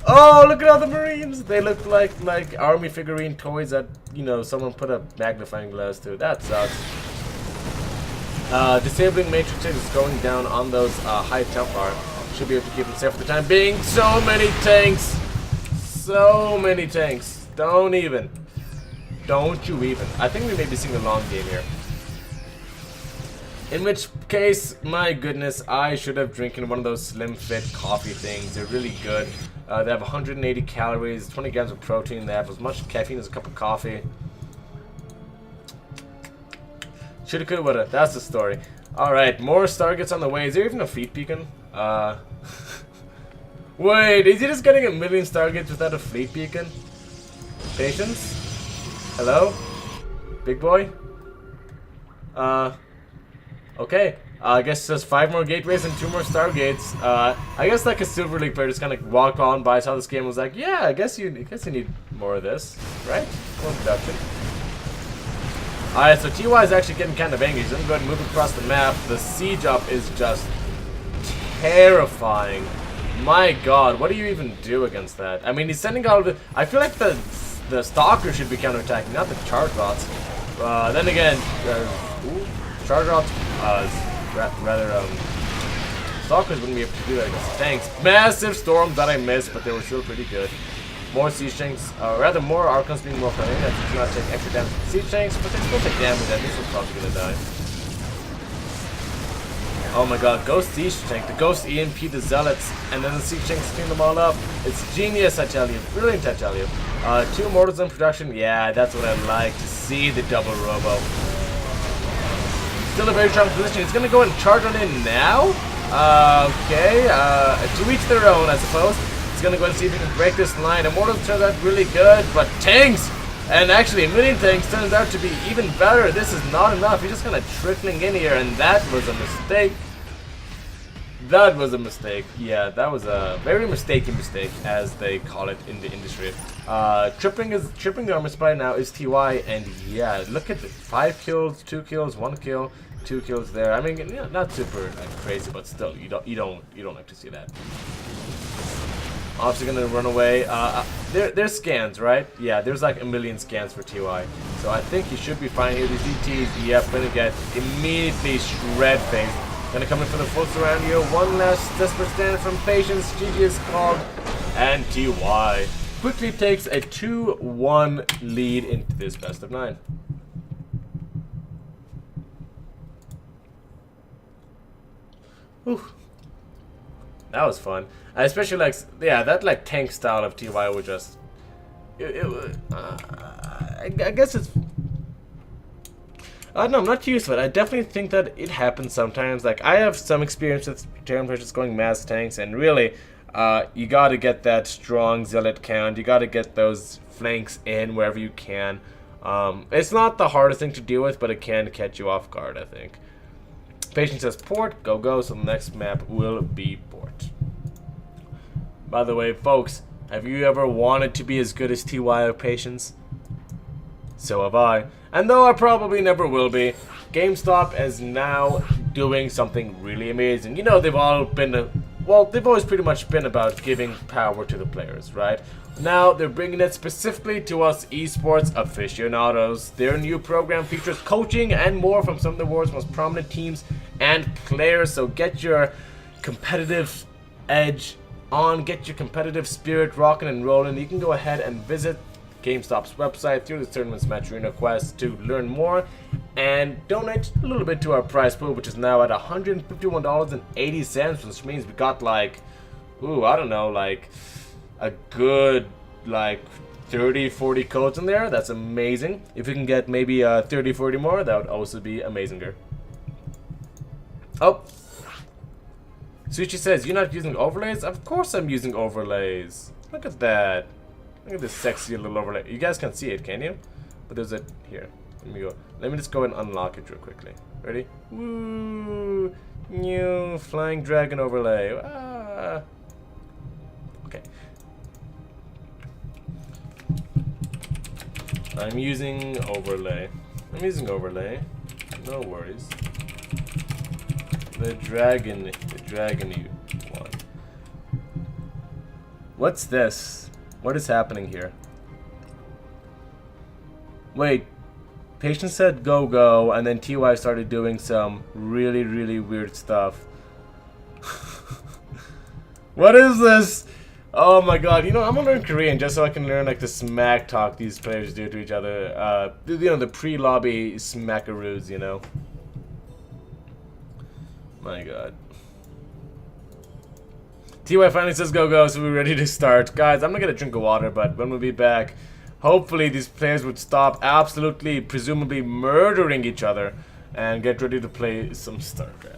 Oh, look at all the Marines. They look like army figurine toys that, you know, someone put a magnifying glass to. That sucks. Disabling matrices is going down on those high Templar. Should be able to keep them safe for the time being. So many tanks. So many tanks. Don't you even. I think we may be seeing a long game here. In which case, my goodness, I should have drinking one of those Slim Fit coffee things. They're really good. They have 180 calories, 20 grams of protein. They have as much caffeine as a cup of coffee. Shoulda, coulda, woulda. That's the story. Alright, more Stargates on the way. Is there even a fleet beacon? Wait, is he just getting 1,000,000 Stargates without a fleet beacon? Patience? Hello? Big boy? Okay. I guess there's 5 more gateways and 2 more Stargates. I guess like a Silver League player just kind of walked on by, saw this game and was like, yeah, I guess you need more of this, right? More production. Alright, so TY is actually getting kind of angry. He's gonna go ahead and move across the map. The siege up is just terrifying. My god, what do you even do against that? I mean, he's sending all of the... I feel like the Stalker should be counterattacking, not the Charge Rots. Then again, Charge Rots, rather, Stalkers wouldn't be able to do that against tanks. Massive storms that I missed, but they were still pretty good. More siege tanks, rather more Archons being more friendly. That does not take extra damage from siege tanks, but they still take damage, and this is probably gonna die. Oh my god, Ghost Siege Tank, the Ghost EMP, the Zealots, and then the Siege Tanks clean them all up. It's genius, I tell you. Brilliant, I tell you. 2 mortals in production. Yeah, that's what I like to see, the double robo. Still a very strong position. He's going to go and charge on in now. Okay, to each their own, I suppose. He's going to go and see if he can break this line. Immortals turns out really good, but tanks! And actually, a million tanks turns out to be even better. This is not enough. He's just kind of trickling in here, and that was a mistake. That was a mistake. Yeah, that was a very mistaken mistake, as they call it in the industry. Tripping the armor supply now is TY, and yeah, look at it. 5 kills, 2 kills, 1 kill, 2 kills there. I mean, you know, not super crazy, but still, you don't like to see that. Obviously gonna run away. There's scans, right? Yeah, there's like a million scans for TY. So I think he should be fine here. These DTs, yep, gonna get immediately shred-faced. Gonna come in for the full surround here. One last desperate stand from Patience. GG is called. And TY quickly takes a 2-1 lead into this best of 9. Whew. That was fun. I especially like, yeah, that like tank style of TY would just, I guess it's, no, I'm not used to it. I definitely think that it happens sometimes. Like, I have some experience with Terran just going mass tanks, and really, you gotta get that strong zealot count. You gotta get those flanks in wherever you can. It's not the hardest thing to deal with, but it can catch you off guard, I think. Patience says port, go, so the next map will be port. By the way, folks, have you ever wanted to be as good as TY or Patience? So have I. And though I probably never will be, GameStop is now doing something really amazing. You know, they've all been, well, they've always pretty much been about giving power to the players, right? Now, they're bringing it specifically to us esports aficionados. Their new program features coaching and more from some of the world's most prominent teams and players. So get your competitive edge on, get your competitive spirit rocking and rolling. You can go ahead and visit GameStop's website through the Tournaments Match Arena quest to learn more and donate a little bit to our prize pool, which is now at $151.80, which means we got like, ooh, I don't know, like a good like 30-40 codes in there. That's amazing. If we can get maybe 30-40 more, that would also be amazinger. Oh, Sushi says, you're not using overlays? Of course I'm using overlays. Look at that. Look at this sexy little overlay. You guys can't see it, can you? But there's a, here. Let me go. Let me just go and unlock it real quickly. Ready? Woo! New flying dragon overlay. Ah. Okay. I'm using overlay. No worries. The dragon you want. What's this? What is happening here? Wait, Patience said go, and then TY started doing some really weird stuff. What is this? Oh my god, you know, I'm gonna learn Korean just so I can learn like the smack talk these players do to each other. You know, the pre-lobby smackaroos, you know. My god. TY finally says go, so we're ready to start. Guys, I'm gonna get a drink of water, but when we'll be back, hopefully these players would stop absolutely, presumably murdering each other and get ready to play some StarCraft.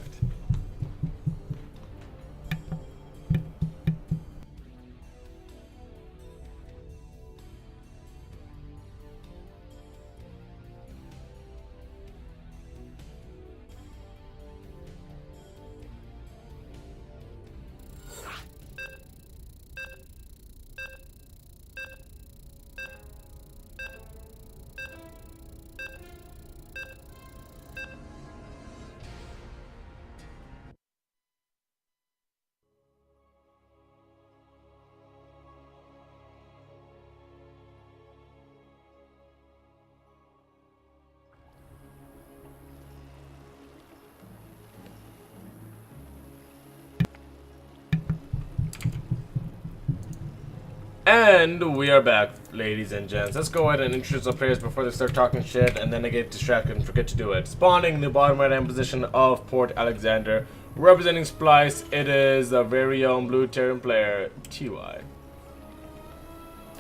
And we are back, ladies and gents. Let's go ahead and introduce our players before they start talking shit and then they get distracted and forget to do it. Spawning in the bottom right hand position of Port Alexander, Representing Splice, it is our very own Blue Terran player, TY.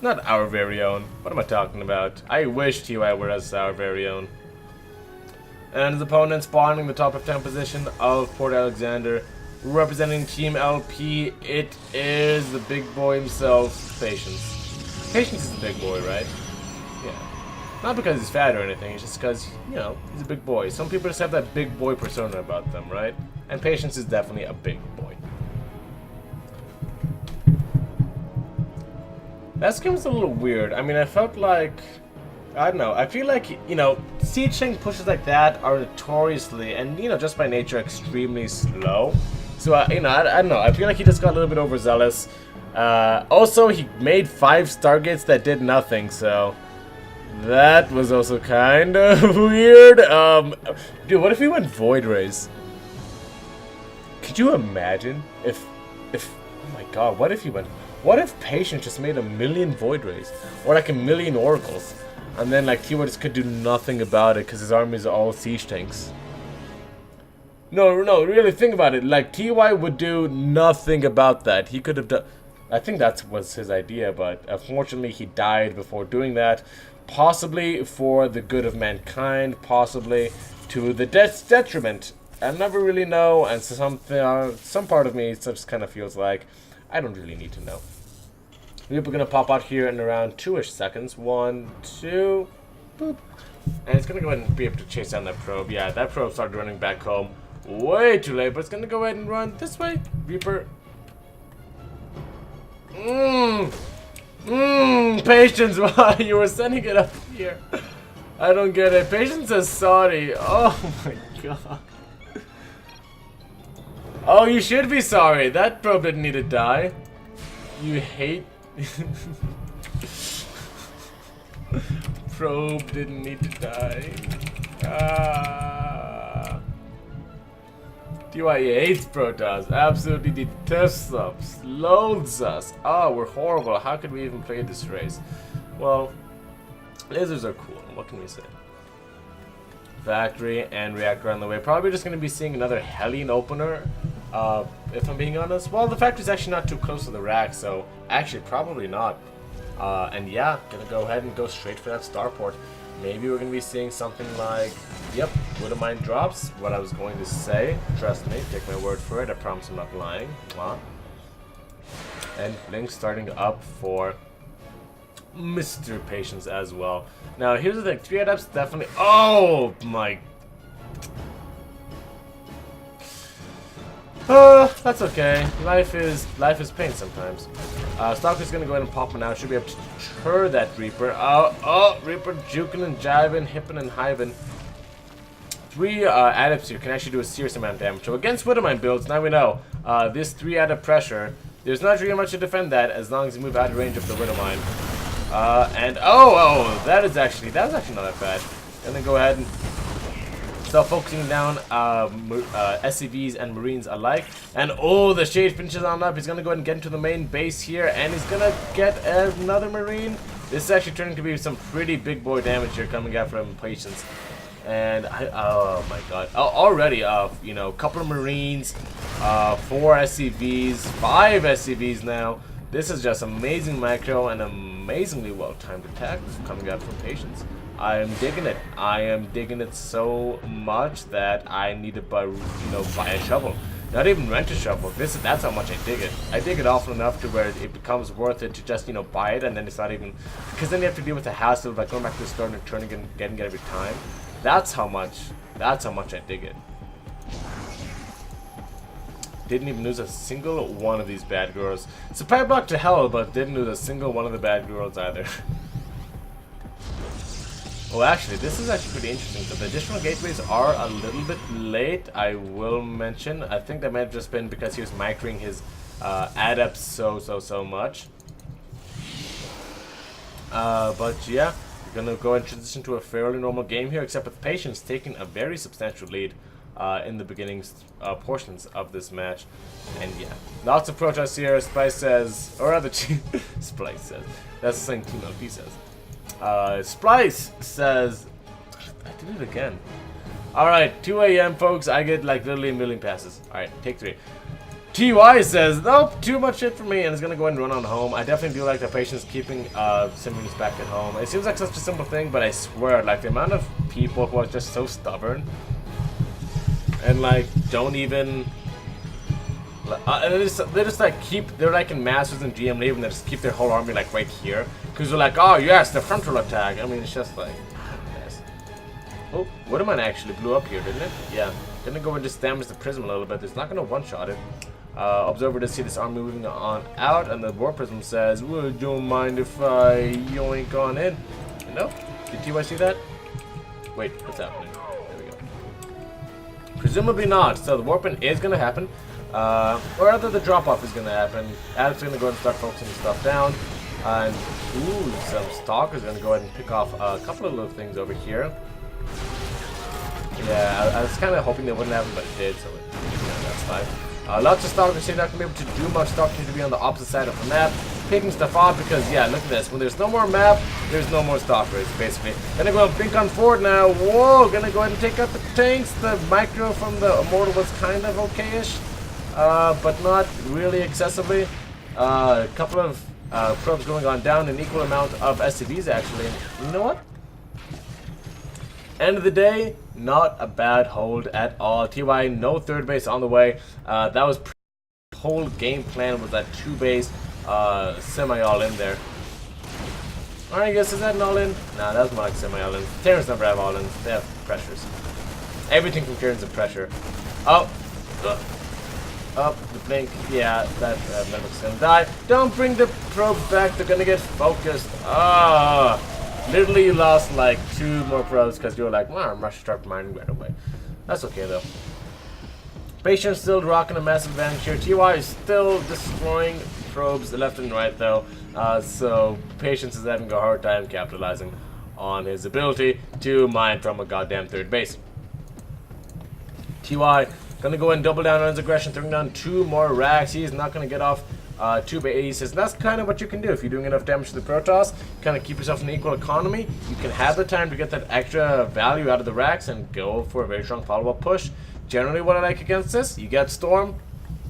Not our very own. What am I talking about? I wish TY were as our very own. And his opponent spawning the top of 10 position of Port Alexander. Representing Team LP, it is the big boy himself, Patience. Patience is the big boy, right? Yeah. Not because he's fat or anything, it's just because, you know, he's a big boy. Some people just have that big boy persona about them, right? And Patience is definitely a big boy. That game's a little weird. I mean, I felt like, I don't know, I feel like, you know, sieging pushes like that are notoriously, and, you know, just by nature, extremely slow. So, you know, I don't know, I feel like he just got a little bit overzealous. Also, he made 5 Stargates that did nothing, so that was also kind of weird. Dude, what if he went Void Rays? Could you imagine if, oh my god, what if he went, what if Patience just made 1,000,000 Void Rays? Or like 1,000,000 Oracles? And then like TY just could do nothing about it because his armies are all siege tanks. No, really think about it. Like TY would do nothing about that. He could have done, I think that was his idea, but unfortunately he died before doing that. Possibly for the good of mankind, possibly to the detriment. I never really know, and some part of me just kind of feels like I don't really need to know. We're gonna pop out here in around 2-ish seconds. 1, 2, boop. And it's gonna go ahead and be able to chase down that probe. Yeah, that probe started running back home way too late, but it's gonna go ahead and run this way. Reaper. Patience, why you were sending it up here? I don't get it. Patience is sorry. Oh my god. Oh, you should be sorry. That probe didn't need to die. You hate. Probe didn't need to die. TY hates Protoss. Absolutely detests us. Loathes us. Oh, we're horrible. How could we even play this race? Well, lasers are cool. What can we say? Factory and reactor on the way. Probably just going to be seeing another Hellion opener. If I'm being honest. Well, the factory's actually not too close to the rack, so actually probably not. And yeah, gonna go ahead and go straight for that starport. Maybe we're gonna be seeing something like, yep, Wouldn't Mind drops. What I was going to say. Trust me, take my word for it. I promise I'm not lying. And Blink starting up for Mr. Patience as well. Now here's the thing, 3 adepts definitely. Oh my. That's okay. Life is pain sometimes. Stalker's gonna go ahead and pop one out. Should be able to deter that Reaper. Reaper juking and jiving, hipping and hiving. 3 adepts here can actually do a serious amount of damage. So against Widowmine builds, now we know this 3 adept pressure. There's not really much to defend that as long as you move out of range of the Widowmine. And that was actually not that bad. And then go ahead and start focusing down SCVs and Marines alike. And the Shade finishes on up. He's gonna go ahead and get into the main base here, and he's gonna get another Marine. This is actually turning to be some pretty big boy damage here coming out from Patience. And oh my god, already you know, couple of Marines, 4 SCVs, 5 SCVs now. This is just amazing macro and amazingly well-timed attack coming out from Patience. I am digging it. I am digging it so much that I need to buy a shovel. Not even rent a shovel. That's how much I dig it. I dig it often enough to where it becomes worth it to just, buy it, and then it's not even, because then you have to deal with the hassle of like going back to the store and returning and getting it every time. That's how much I dig it. Didn't even lose a single one of these bad girls. Supply block to hell, but didn't lose a single one of the bad girls either. Well, actually, this is actually pretty interesting. So the additional gateways are a little bit late, I will mention. I think that might have just been because he was microing his adepts so much. But yeah, we're gonna go and transition to a fairly normal game here, except with Patience taking a very substantial lead in the beginning portions of this match. And yeah, lots of protests here. Splice says, or rather, Splice says, that's the same Team LP says. Splice says, I did it again. Alright, 2 a.m. folks, I get like literally a million passes. Alright, take 3. TY says, nope, too much shit for me, and is gonna go ahead and run on home. I definitely do like the patience keeping Simmons back at home. It seems like such a simple thing, but I swear, like the amount of people who are just so stubborn and like don't even they just like they're like in Masters and GM League and they just keep their whole army like right here because they're like, oh yes, the frontal attack. I mean, it's just like, yes. Oh, Wooderman actually blew up here, didn't it? Yeah. Gonna go and just damage the prism a little bit. It's not gonna one-shot it. Observer to see this army moving on out, and the War Prism says, well, don't mind if I yoink on in. No? Did TY see that? Wait, what's happening? There we go. Presumably not. So the warping is gonna happen. Or rather the drop-off is gonna happen. Adam's gonna go ahead and start focusing stuff down. And, ooh, some Stalker's gonna go ahead and pick off a couple of little things over here. Yeah, I was kind of hoping they wouldn't happen, but it did, so that's fine. Lots of Stalkers here, not going to be able to do much. Stalkers to be on the opposite side of the map, picking stuff off because, yeah, look at this. When there's no more map, there's no more Stalkers, basically. Gonna go and blink on forward now. Whoa, gonna go ahead and take out the tanks. The micro from the Immortal was kind of okay-ish, but not really excessively. A couple of probes going on down, an equal amount of SCVs, actually. You know what? End of the day, not a bad hold at all. TY, no third base on the way. That was whole game plan with that 2-base semi all-in there. Alright, I guess, is that an all-in? Nah, that was more like semi all-in. Terrans never have all-ins. They have pressures. Everything from Terrans and pressure. Oh, the blink. Yeah, that Medic's gonna die. Don't bring the probes back. They're gonna get focused. Ah. Literally, you lost like 2 more probes because you were like, well, I must start mining right away. That's okay though. Patience still rocking a massive advantage here. TY is still destroying probes left and right though. So Patience is having a hard time capitalizing on his ability to mine from a goddamn third base. TY gonna go and double down on his aggression, throwing down 2 more racks. He's not gonna get off 2 bases. That's kind of what you can do if you're doing enough damage to the Protoss. Kind of keep yourself in equal economy. You can have the time to get that extra value out of the racks and go for a very strong follow-up push. Generally, what I like against this, you get Storm,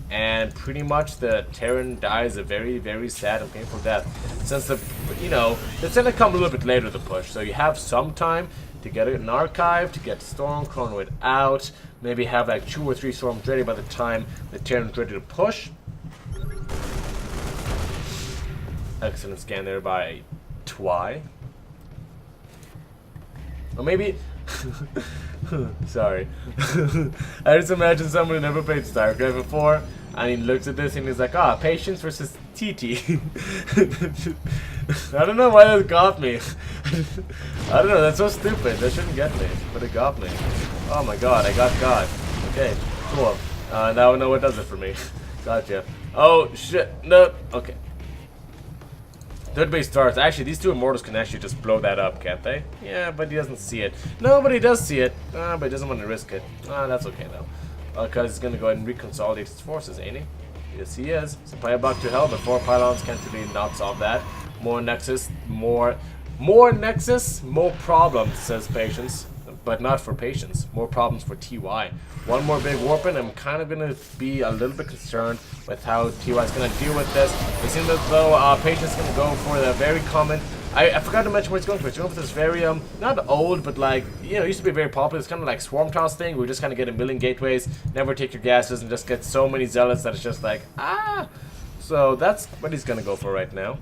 and pretty much the Terran dies a very, very sad and painful death. Since the, you know, it's gonna come a little bit later, the push, so you have some time to get an archive, to get Storm, Chronoid out, maybe have like 2 or 3 Storms ready by the time the Terran's ready to push. Excellent scan there by TY. Or maybe... Sorry. I just imagine someone who never played StarCraft before, and he looks at this and he's like, ah, Patience versus TT. I don't know why that got me. I don't know, that's so stupid. That shouldn't get me, but it got me. Oh my god, I got God. Okay, cool. Now I know what does it for me. Gotcha. Oh, shit. No. Okay. Third base starts. Actually, these 2 Immortals can actually just blow that up, can't they? Yeah, but he doesn't see it. No, but he does see it. But he doesn't want to risk it. That's okay, though. Because he's going to go ahead and reconsolidate his forces, ain't he? Yes, he is. Supply block to hell, but 4 pylons can't really not solve that. More Nexus, more Nexus, more problems, says Patience. But not for Patience. More problems for TY. 1 more big warping. I'm kind of going to be a little bit concerned with how TY is going to deal with this. It seems as though Patience is going to go for the very common... I forgot to mention what he's going for. He's going for this very, not old, but like, you know, used to be very popular. It's kind of like Swarm Toss thing. We just kind of get a million gateways, never take your gases, and just get so many zealots that it's just like, ah! So that's what he's going to go for right now.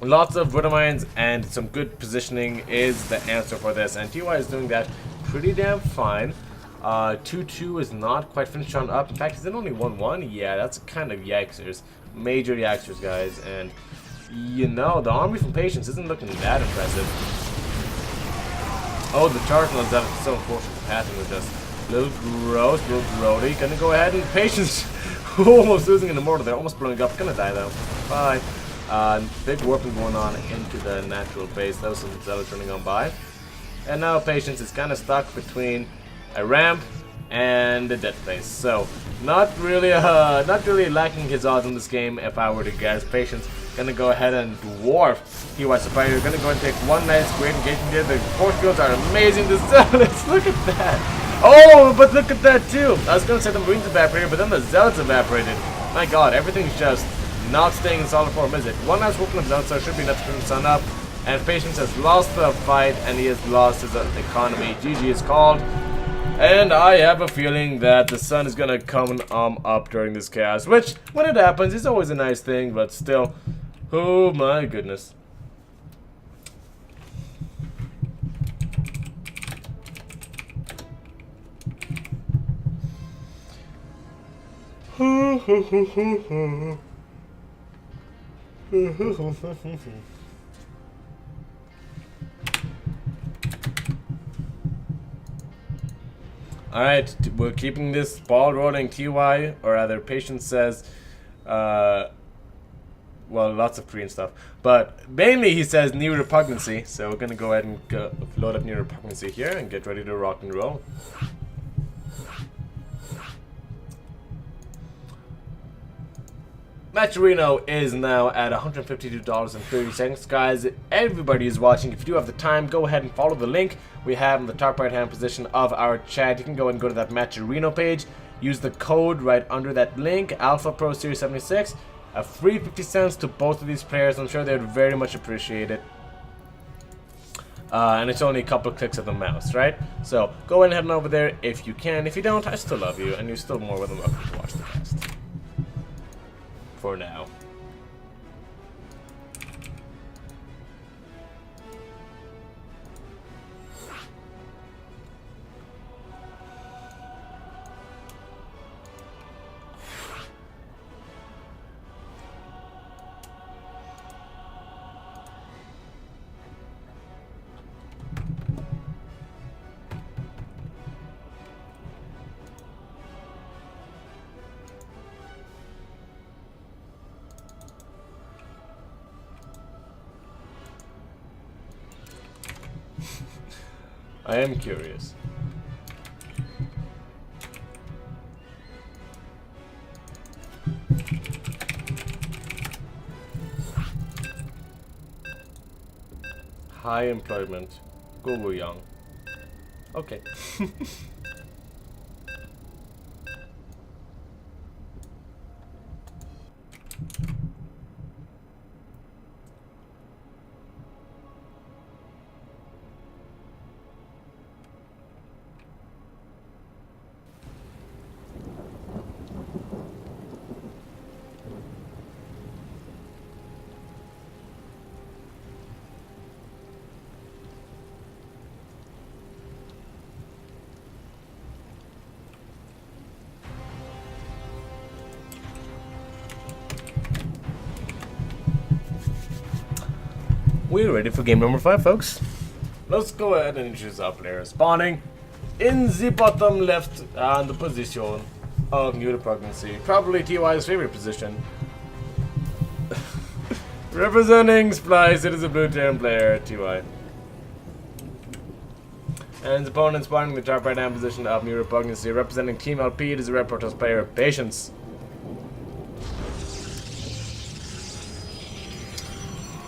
Lots of Widow Mines and some good positioning is the answer for this, and TY is doing that pretty damn fine. 2-2 is not quite finished on up. In fact, is it only 1-1? Yeah, that's kind of yikesers. Major yikesers, guys. And, you know, the army from Patience isn't looking that impressive. Oh, the Chartlands that are so unfortunate passing with us. Little gross, little grody. Gonna go ahead and Patience almost losing an Immortal. They're almost blowing up. Gonna die, though. Bye. Big warping going on into the natural base. That was some zealots running on by. And now Patience is kind of stuck between a ramp and the Death Place. So not really lacking his odds in this game if I were to guess. Patience gonna go ahead and dwarf TY Spider. Gonna go and take one nice great engagement here. The force fields are amazing. The Zealots, look at that. Oh, but look at that too. I was gonna say the Marines evaporated, but then the Zealots evaporated. My god, everything's just not staying in solid form, is it? One last whooping of Zealots, so should be enough to turn the sun up. And Patience has lost the fight, and he has lost his economy. GG is called. And I have a feeling that the sun is gonna come up during this chaos, which, when it happens, is always a nice thing, but still, oh my goodness. Alright, we're keeping this ball rolling. TY, or rather, Patience says, well, lots of Korean stuff, but mainly he says New Repugnancy, so we're gonna go ahead and load up New Repugnancy here and get ready to rock and roll. Matcherino is now at $152.30. Guys, everybody is watching. If you do have the time, go ahead and follow the link we have in the top right hand position of our chat. You can go and go to that Matcherino page. Use the code right under that link, Alpha Pro Series 76. A free 50 cents to both of these players. I'm sure they would very much appreciate it. And it's only a couple of clicks of the mouse, right? So go ahead and head on over there if you can. If you don't, I still love you, and you're still more than welcome to watch the rest. For now. I am curious. High employment. Google Young. Okay. We're ready for game number 5, folks. Let's go ahead and introduce our player. Spawning in the bottom left and the position of New Repugnancy. Probably TY's favorite position. Representing Splice, it is a blue Terran player, TY. And his opponent spawning in the top right hand position of New Repugnancy. Representing Team LP, it is a Red Protoss player, Patience.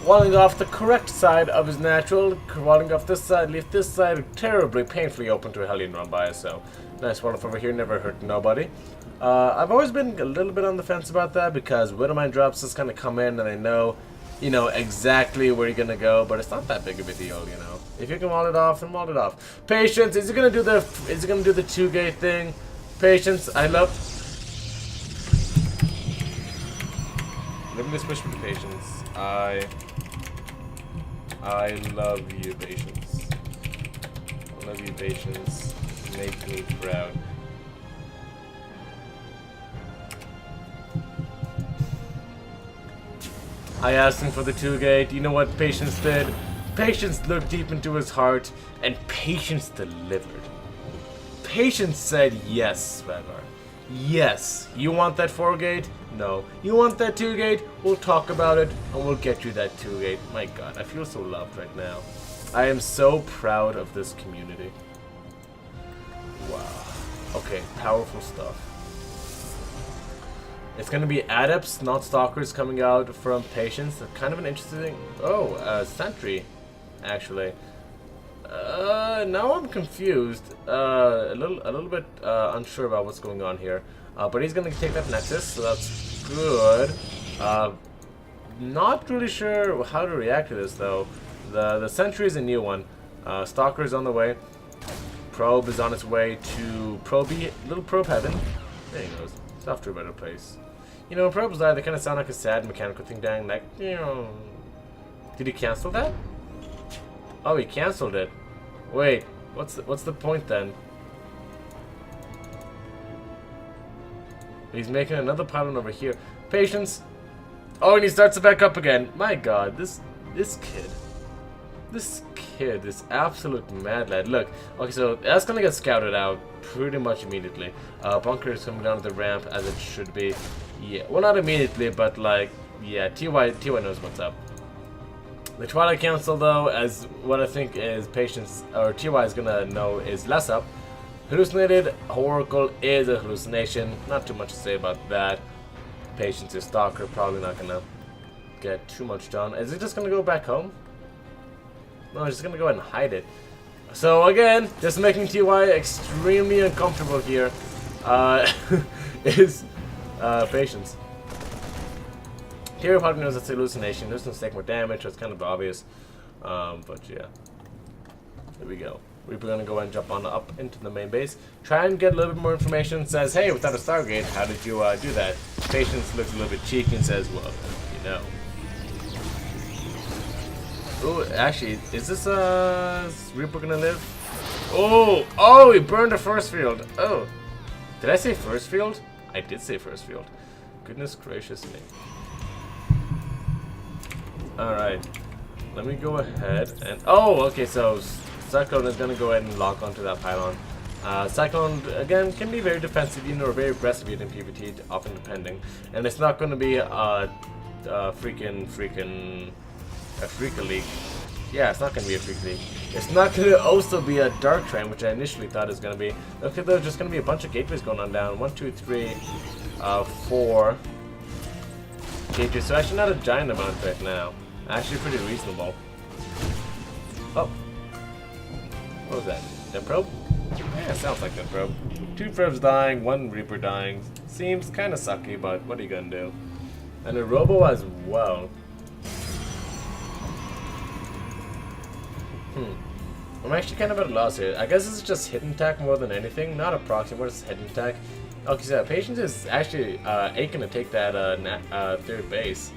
Walling off the correct side of his natural, walling off this side, leave this side terribly, painfully open to a Hellion run by, so nice one off over here, never hurt nobody. I've always been a little bit on the fence about that, because Widowmine drops just kind of come in and they know, you know, exactly where you're gonna go, but it's not that big of a deal, you know. If you can wall it off, then wall it off. Patience, is it gonna do the 2-gate thing? Patience, I love. Let me just wish for the Patience. I love you, Patience. I love you, Patience. Make me proud. I asked him for the 2-gate. You know what Patience did? Patience looked deep into his heart, and Patience delivered. Patience said yes, Svagar. Yes. You want that 4-gate? No. You want that 2-gate? We'll talk about it, and we'll get you that 2-gate. My god, I feel so loved right now. I am so proud of this community. Wow. Okay, powerful stuff. It's gonna be adepts, not stalkers, coming out from patients. Kind of an interesting. Oh, sentry, actually. Now I'm confused. A little bit unsure about what's going on here. But he's gonna take that Nexus, so that's good. Not really sure how to react to this though. The sentry is a new one. Stalker is on the way. Probe is on its way to Proby, little Probe Heaven. There he goes. It's off to a better place. You know, when probes die, they kind of sound like a sad mechanical thing dying. Like, you know. Did he cancel that? Oh, he canceled it. Wait, what's the point then? He's making another pylon over here. Patience. Oh, and he starts it back up again. My God, this kid. This kid, this absolute mad lad. Look, okay, so that's gonna get scouted out pretty much immediately. Bunker is coming down the ramp as it should be. Yeah, well, not immediately, but like, yeah, TY knows what's up. The Twilight Council, though, as what I think is Patience, or TY is gonna know, is less up. Hallucinated Oracle is a hallucination. Not too much to say about that. Patience is Stalker, probably not gonna get too much done. Is it just gonna go back home? No, I'm just gonna go ahead and hide it. So again, just making TY extremely uncomfortable here. Is Patience. Here probably knows it's a hallucination. There's no take more damage, so it's kind of obvious. But yeah. Here we go. We're gonna go and jump on up into the main base. Try and get a little bit more information. Says, hey, without a Stargate, how did you do that? Patience looks a little bit cheeky and says, well, you know. Ooh, actually, is this Reaper gonna live? Oh, he burned the first field. Oh, did I say first field? I did say first field. Goodness gracious me. Alright, let me go ahead and... Oh, okay, so Cyclone is going to go ahead and lock onto that pylon. Cyclone, again, can be very defensive even or very aggressive in PvT, often depending. And it's not going to be a freaking league. Yeah, it's not going to be a freak league. It's not going to also be a Dark Trend, which I initially thought it was going to be. Okay, there's just going to be a bunch of gateways going on down. 1, 2, 3, 4 gateways. So actually not a giant amount right now. Actually pretty reasonable. Oh. What was that? That probe? Yeah, sounds like that probe. 2 probes dying, 1 Reaper dying. Seems kind of sucky, but what are you gonna do? And a Robo as well. I'm actually kind of at a loss here. I guess this is just hidden attack more than anything. Not a proxy, more just hidden attack. Okay, so Patience is actually aching to take that third base.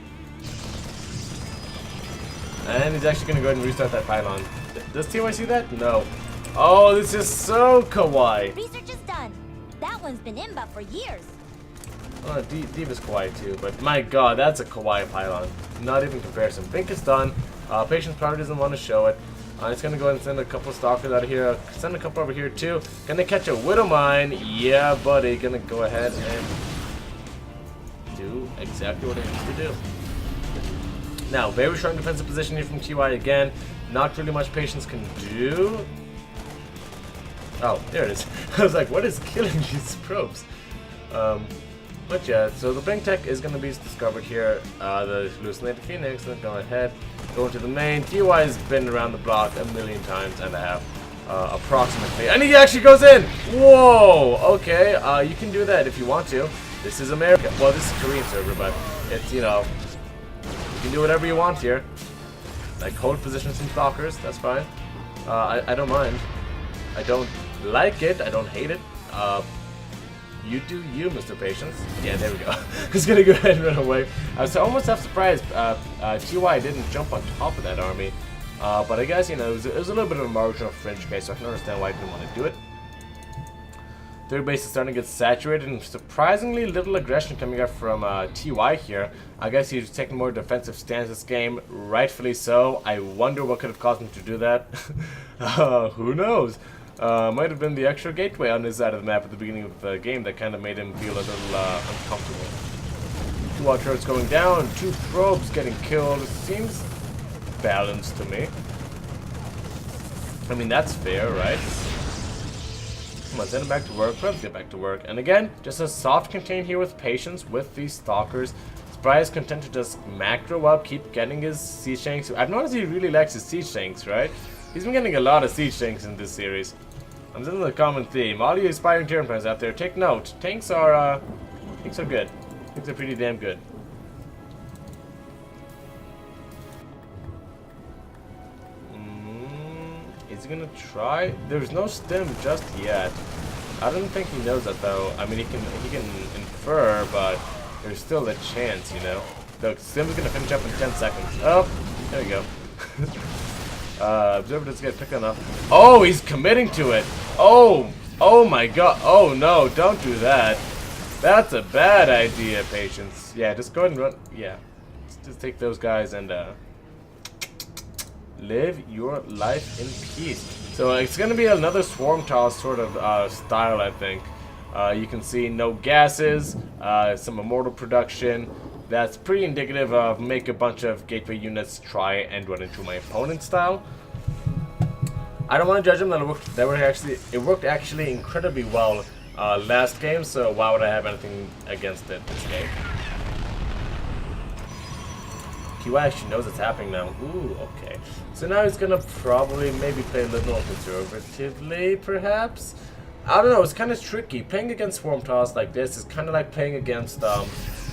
And he's actually going to go ahead and restart that pylon. Does TY see that? No. Oh, this is so kawaii. Research is done. That one's been inbound for years. Oh, Deep is kawaii too, but my god, that's a kawaii pylon. Not even comparison. Blink is done. Patience probably doesn't want to show it. It's going to go ahead and send a couple stalkers out of here. Send a couple over here too. Gonna catch a Widow Mine. Yeah, buddy. Gonna go ahead and do exactly what it needs to do. Now, very strong defensive position here from TY again. Not really much Patience can do. Oh, there it is. I was like, what is killing these probes? But yeah, so the Blink Tech is going to be discovered here. The Hallucinated Phoenix, let's go ahead. Go into the main. TY has been around the block a million times and a half, approximately. And he actually goes in! Whoa! Okay, you can do that if you want to. This is America. Well, this is a Korean server, but it's, you know, you can do whatever you want here. Like, hold positions from stalkers, that's fine. I don't mind. I don't like it, I don't hate it. You do you, Mr. Patience. Yeah, there we go. He's gonna go ahead and run away. I was almost half surprised TY didn't jump on top of that army. But I guess, you know, it was a little bit of a marginal fringe case, so I can understand why he didn't want to do it. Third base is starting to get saturated, and surprisingly little aggression coming up from TY here. I guess he's taking more defensive stance this game, rightfully so. I wonder what could have caused him to do that. Who knows? Might have been the extra gateway on his side of the map at the beginning of the game that kind of made him feel a little uncomfortable. 2 Wild Turrets going down, 2 probes getting killed. Seems balanced to me. I mean, that's fair, right? Come on, send him back to work. Let's get back to work. And again, just a soft contain here with patience with these stalkers. Spry is content to just macro up, keep getting his siege tanks. I've noticed he really likes his siege tanks, right? He's been getting a lot of siege tanks in this series. I'm sensing the common theme. All you aspiring Terran fans out there, take note. Tanks are good. Tanks are pretty damn good. Is he gonna try? There's no stim just yet. I don't think he knows that though. I mean, he can infer, but there's still a chance, you know. The stim's gonna finish up in 10 seconds. Oh, there you go. Observer doesn't get picked enough. Oh, he's committing to it. Oh my god. Oh no, don't do that. That's a bad idea, Patience. Yeah, just go ahead and run. Yeah, just take those guys and live your life in peace. So it's gonna be another swarm toss sort of style, I think. You can see no gases, some immortal production. That's pretty indicative of make a bunch of gateway units try and run into my opponent style. I don't want to judge them. It worked actually incredibly well last game. So why would I have anything against it this game? TY actually knows it's happening now. Ooh, okay. So now he's gonna probably maybe play a little more conservatively, perhaps. I don't know. It's kind of tricky. Playing against Swarm Toss like this is kind of like playing against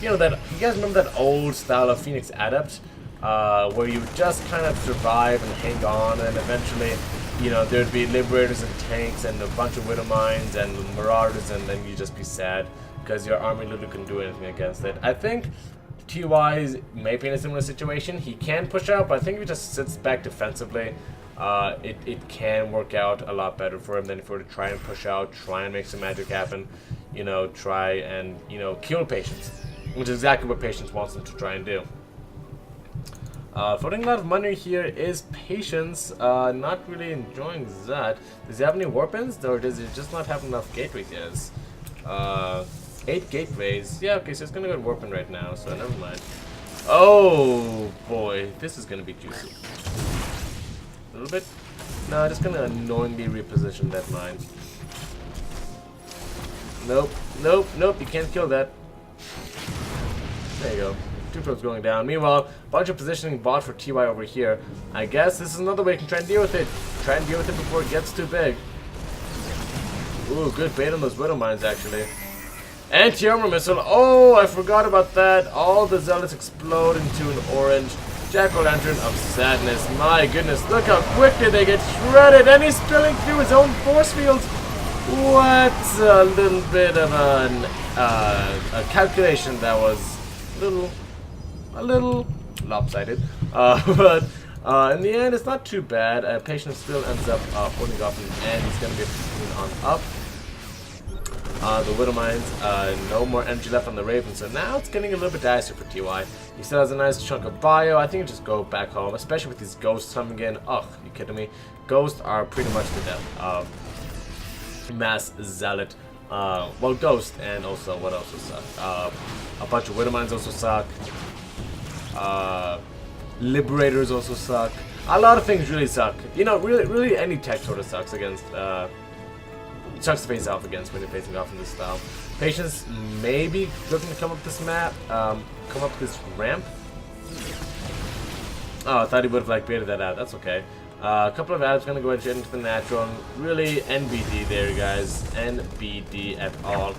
you know, that you guys remember that old style of Phoenix Adept, where you just kind of survive and hang on, and eventually, you know, there'd be Liberators and tanks and a bunch of Widow Mines and Marauders, and then you just be sad because your army literally couldn't do anything against it. I think TY may be in a similar situation. He can push out, but I think if he just sits back defensively, it can work out a lot better for him than if he were to try and push out, try and make some magic happen, you know, try and, you know, kill Patience, which is exactly what Patience wants him to try and do. Floating a lot of money here is Patience. Not really enjoying that. Does he have any weapons, or does he just not have enough gateways yet? 8 gateways. Yeah, okay, so it's gonna go to Warpin right now, so never mind. Oh boy, this is gonna be juicy. A little bit? No, just gonna annoyingly reposition that mine. Nope, nope, nope, you can't kill that. There you go. 2 probes going down. Meanwhile, bunch of positioning bought for TY over here. I guess this is another way you can try and deal with it. Try and deal with it before it gets too big. Ooh, good bait on those Widow Mines, actually. Anti-armor missile. Oh, I forgot about that. All the zealots explode into an orange jack-o'-lantern of sadness. My goodness, look how quickly they get shredded. And he's spilling through his own force fields. What a little bit of a calculation that was a little lopsided. But in the end, it's not too bad. Patience still ends up holding off in the end. He's going to be on up. The Widow Mines, no more energy left on the Raven, so now it's getting a little bit dicier for TY. He still has a nice chunk of bio. I think he'll just go back home, especially with these ghosts coming in. Ugh, you kidding me? Ghosts are pretty much the death of Mass Zealot. Well, Ghost, and also, what else will suck? A bunch of Widow Mines also suck. Liberators also suck. A lot of things really suck. You know, really any tech sort of sucks against, sucks to face off against when you're facing off in this style. Patience maybe looking to come up this map, come up this ramp. Oh, I thought he would have like baited that out. That's okay. A couple of ads gonna go ahead and into the natural. Really NBD there, guys. NBD at all.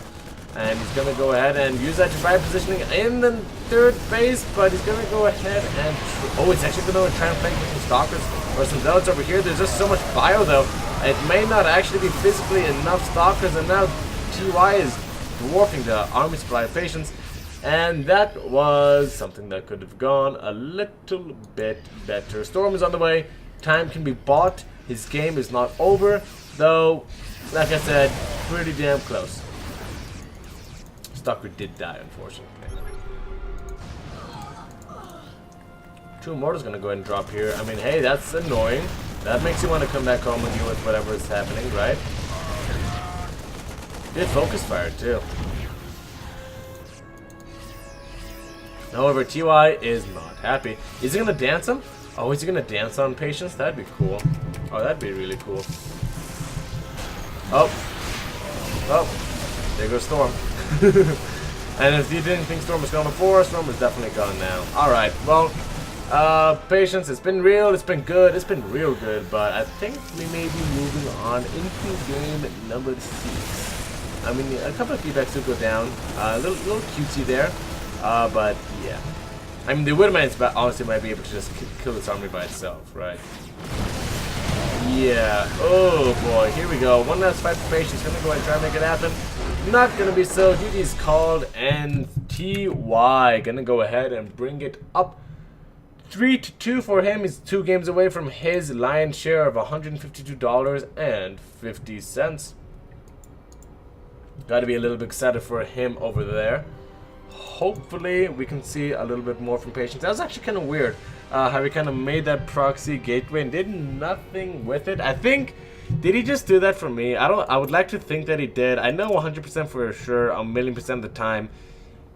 And he's gonna go ahead and use that divide positioning in the 3rd base, but he's gonna go ahead and oh, he's actually gonna try and flank with some stalkers or some zealots over here. There's just so much bio though. It may not actually be physically enough stalkers, and now TY is dwarfing the army supply of Patience, and that was something that could have gone a little bit better. Storm is on the way. Time can be bought. His game is not over, though, like I said, pretty damn close. Stalker did die, unfortunately. 2 Immortals gonna go ahead and drop here. I mean, hey, that's annoying. That makes you want to come back home and deal with whatever is happening, right? Did focus fire, too. However, TY is not happy. Is he gonna dance him? Oh, is he gonna dance on Patience? That'd be cool. Oh, that'd be really cool. Oh, Oh, there goes Storm. And if you didn't think Storm was gone before, Storm is definitely gone now. Alright, well, Patience, it's been real, it's been good, it's been real good, but I think we may be moving on into game number 6. I mean, a couple of feedbacks do go down, a little cutesy there, but yeah. I mean, the Widowmines honestly might be able to just kill this army by itself, right? Yeah, oh boy, here we go. One last fight for Patience, gonna go ahead and try and make it happen. Not gonna be so. GG's called, and TY gonna go ahead and bring it up 3-2 for him. He's 2 games away from his lion's share of $152.50. Gotta be a little bit excited for him over there. Hopefully we can see a little bit more from Patience. That was actually kind of weird how he kind of made that proxy gateway and did nothing with it. I think, did he just do that for me? I would like to think that he did. I know 100% for sure, a million percent of the time,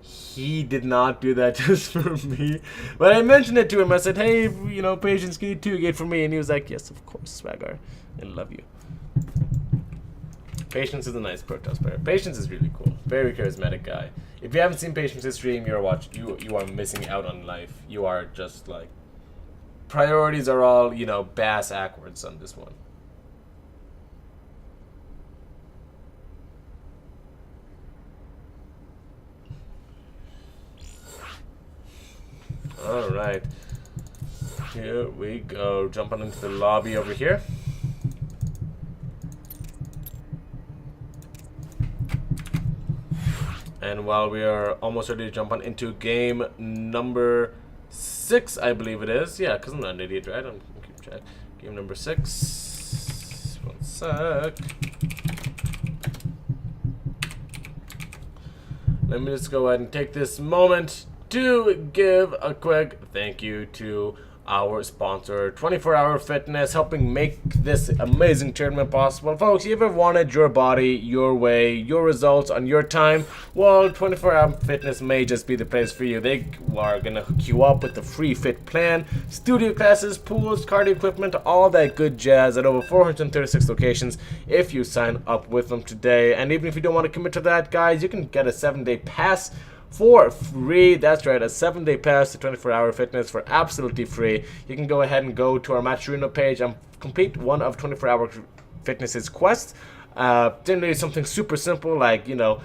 he did not do that just for me. But I mentioned it to him. I said, hey, you know, Patience, can you 2-gate for me? And he was like, yes, of course, Swagger. I love you. Patience is a nice Protoss player. Patience is really cool. Very charismatic guy. If you haven't seen Patience's stream, you are missing out on life. You are just like, priorities are all, you know, bass backwards on this one. Alright, here we go, jumping into the lobby over here. And while we are almost ready to jump on into game number 6, I believe it is. Yeah, because I'm not an idiot, right? I'm keep track. Game number 6. One sec. Let me just go ahead and take this moment to give a quick thank you to our sponsor, 24 Hour Fitness, helping make this amazing tournament possible. Folks, you ever wanted your body, your way, your results on your time? Well, 24 Hour Fitness may just be the place for you. They are going to hook you up with the free fit plan, studio classes, pools, cardio equipment, all that good jazz at over 436 locations if you sign up with them today. And even if you don't want to commit to that, guys, you can get a 7-day pass for free. That's right, a 7-day pass to 24 Hour Fitness for absolutely free. You can go ahead and go to our Matcherino page and complete one of 24 Hour Fitness's quests. Generally something super simple like, you know,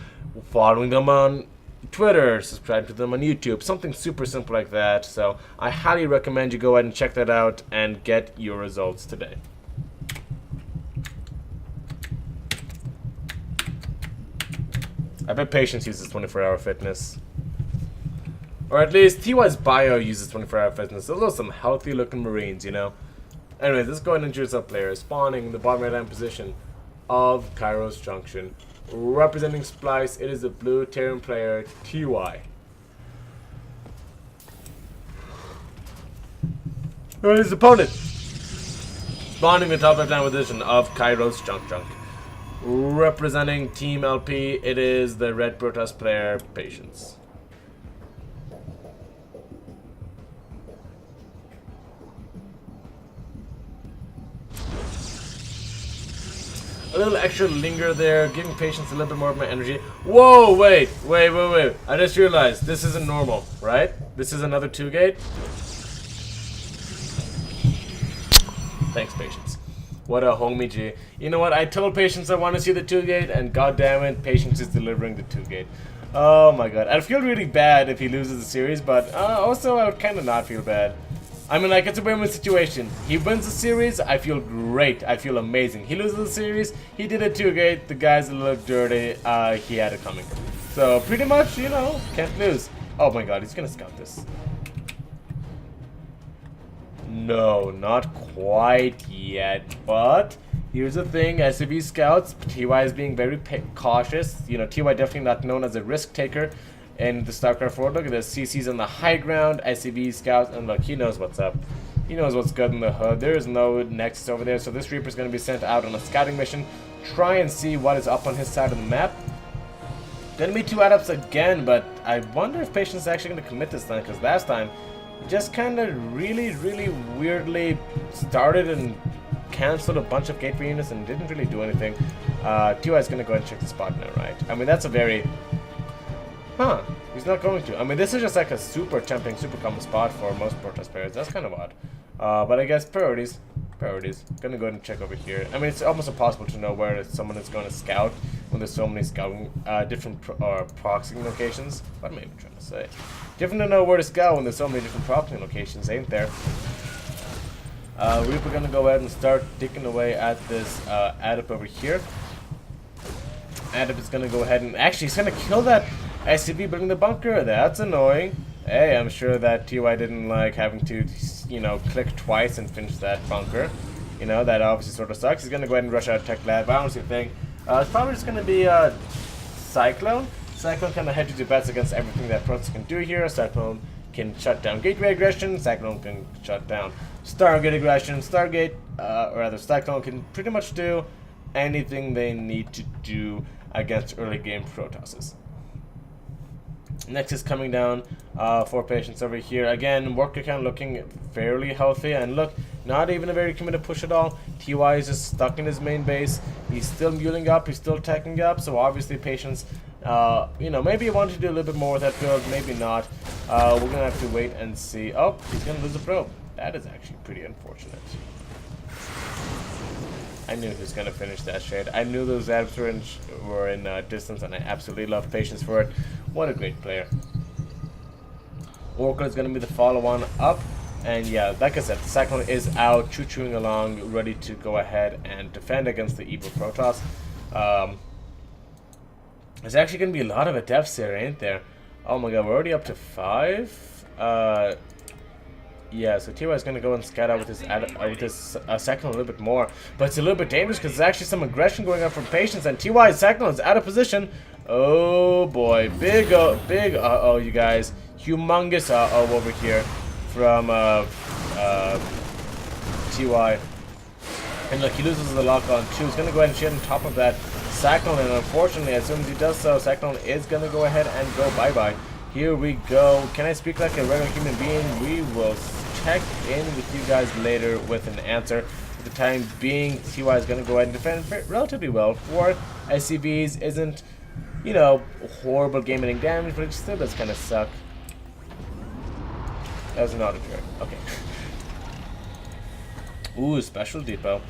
following them on Twitter, subscribe to them on YouTube, something super simple like that. So I highly recommend you go ahead and check that out and get your results today. I bet Patience uses 24 Hour Fitness. Or at least TY's bio uses 24 Hour Fitness. Those are some healthy looking Marines, you know. Anyways, let's go ahead and introduce our players. Spawning in the bottom right hand position of Kairos Junction. Representing Splice, it is the blue Terran player TY. His opponent. Spawning the top left hand position of Kairos Junction. Representing Team LP, it is the red Protoss player, Patience. A little extra linger there, giving Patience a little bit more of my energy. Whoa, wait. I just realized this isn't normal, right? This is another 2-gate. Thanks, Patience. What a homie G. You know what? I told Patience I want to see the 2-gate, and goddammit, Patience is delivering the 2-gate. Oh my god. I'd feel really bad if he loses the series, but also I would kind of not feel bad. I mean, like, it's a win-win situation. He wins the series, I feel great. I feel amazing. He loses the series, he did a 2-gate, the guys look dirty, he had it coming. So, pretty much, you know, can't lose. Oh my god, he's gonna scout this. No, not quite yet, but here's the thing, SCV scouts, TY is being very cautious. You know, TY definitely not known as a risk taker in the StarCraft 4. Look at this, CC's on the high ground, SCV scouts, and look, he knows what's up. He knows what's good in the hood. There is no Nexus over there, so this Reaper's going to be sent out on a scouting mission. Try and see what is up on his side of the map. Gonna be 2 add-ups again, but I wonder if Patience is actually going to commit this time, because last time just kind of really weirdly started and canceled a bunch of gateway units and didn't really do anything. TY is going to go ahead and check the spot now, right? I mean, that's a very... Huh. He's not going to. I mean, this is just like a super tempting, super common spot for most Protoss players. That's kind of odd. But I guess priorities. Priorities. Gonna go ahead and check over here. I mean, it's almost impossible to know where someone is going to scout when there's so many scouting, different proxying locations. What am I even trying to say? Different to know where to scout when there's so many different proxying locations, ain't there? We're gonna go ahead and start digging away at this adept over here. Adept is gonna go ahead and actually he's gonna kill that SCV building the bunker. That's annoying. Hey, I'm sure that TY didn't like having to, you know, click twice and finish that bunker. You know, that obviously sort of sucks. He's gonna go ahead and rush out Tech Lab. I honestly think it's probably just gonna be Cyclone. Cyclone kind of hedges your bets against everything that Protoss can do here. Cyclone can shut down Gateway aggression. Cyclone can shut down Stargate aggression. Stargate, or rather, Cyclone can pretty much do anything they need to do against early game Protosses. Next is coming down for Patience over here. Again, work account looking fairly healthy, and look, not even a very committed push at all. TY is just stuck in his main base. He's still muling up, he's still teching up, so obviously Patience, you know, maybe he wanted to do a little bit more with that build, maybe not. We're gonna have to wait and see. Oh, he's gonna lose a probe. That is actually pretty unfortunate. I knew he was gonna finish that shade. I knew those adepts were in distance, and I absolutely love Patience for it. What a great player. Oracle is gonna be the follow-on up, and yeah, like I said, the Cyclone is out, choo-chooing along, ready to go ahead and defend against the evil Protoss. There's actually gonna be a lot of adepts here, ain't there? Oh my god, we're already up to 5. Yeah, so TY is going to go and scout out with his Cyclone a little bit more. But it's a little bit dangerous because there's actually some aggression going on from Patience, and TY's Cyclone is out of position. Oh boy, big uh-oh, you guys. Humongous uh-oh over here from TY. And look, he loses the lock on 2. He's going to go ahead and shoot on top of that Cyclone, and unfortunately, as soon as he does so, Cyclone is going to go ahead and go bye-bye. Here we go. Can I speak like a regular human being? We will check in with you guys later with an answer. For the time being, TY is going to go ahead and defend relatively well. 4 SCVs isn't, you know, horrible game-ending damage, but it still does kind of suck. That was an auto turret. Okay. Ooh, special depot.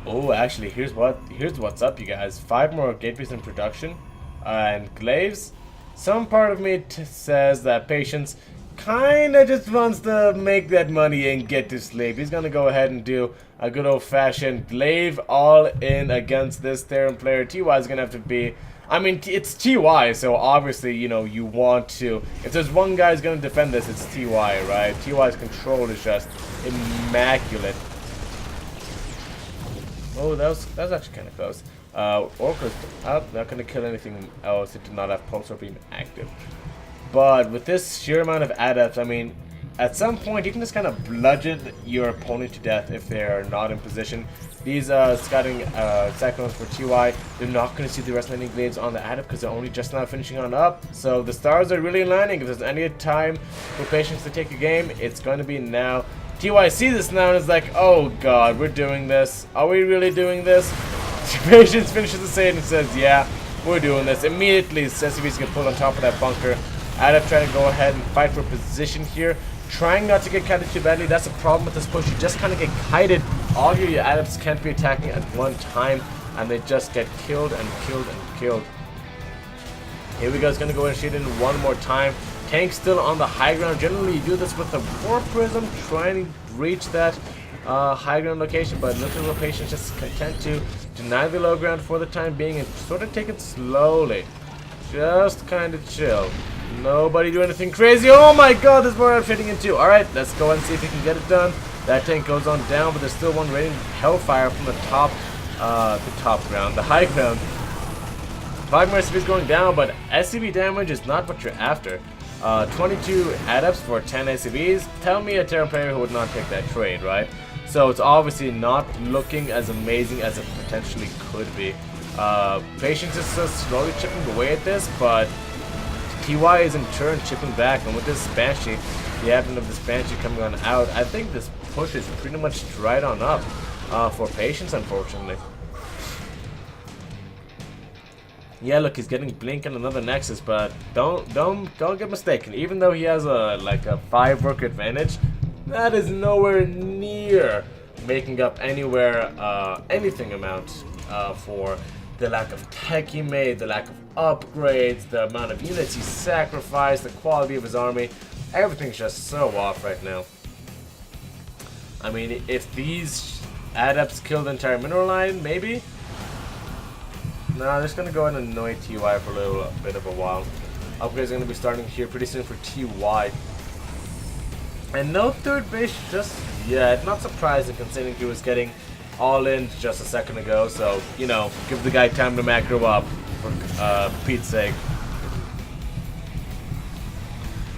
Oh, actually, here's what's up, you guys. 5 more gateways in production, and glaives. Some part of me says that Patience kinda just wants to make that money and get to sleep. He's gonna go ahead and do a good old-fashioned glaive all in against this Terran player. TY is gonna have to be. I mean, it's TY, so obviously, you know, you want to. If there's one guy who's gonna defend this, it's TY, right? TY's control is just immaculate. Oh, that was actually kind of close. Oracle's up, not gonna kill anything else. It did not have Pulsar Beam active. But with this sheer amount of adepts, I mean, at some point you can just kind of bludgeon your opponent to death if they are not in position. These scouting Cyclones for TY, they're not going to see the resonating glaives on the adept because they're only just now finishing on up. So the stars are really aligning. If there's any time for Patience to take a game, it's going to be now. TY sees this now and is like, oh god, we're doing this. Are we really doing this? Patience finishes the save and says, yeah, we're doing this. Immediately, SCVs get pulled on top of that bunker. Adept trying to go ahead and fight for position here. Trying not to get kited too badly. That's the problem with this push. You just kind of get kited. All your adepts can't be attacking at one time, and they just get killed and killed and killed. Here we go. It's going to go and shoot in one more time. Tank still on the high ground. Generally, you do this with the War Prism, trying to reach that high ground location, but little Patience just content to deny the low ground for the time being and sort of take it slowly. Just kind of chill. Nobody do anything crazy. Oh my god, there's more I'm fitting into. Alright, let's go and see if we can get it done. That tank goes on down, but there's still one raining Hellfire from the top ground, the high ground. 5 more SCVs going down, but SCV damage is not what you're after. 22 adepts for 10 SCVs. Tell me a Terran player who would not take that trade, right? So it's obviously not looking as amazing as it potentially could be. Patience is just slowly chipping away at this, but TY is in turn chipping back, and with this Banshee, the advent of this Banshee coming on out, I think this push is pretty much right on up for Patience, unfortunately. Yeah, look, he's getting Blink and another Nexus, but don't get mistaken. Even though he has a 5-work advantage, that is nowhere near making up anything amount for the lack of tech he made, the lack of upgrades, the amount of units he sacrificed, the quality of his army. Everything's just so off right now. I mean, if these adepts kill the entire mineral line, maybe. No, I'm just gonna go ahead and annoy TY for a little bit of a while. Upgrades are gonna be starting here pretty soon for TY. And no third base just yet. Not surprising considering he was getting all in just a second ago. So, you know, give the guy time to macro up for Pete's sake.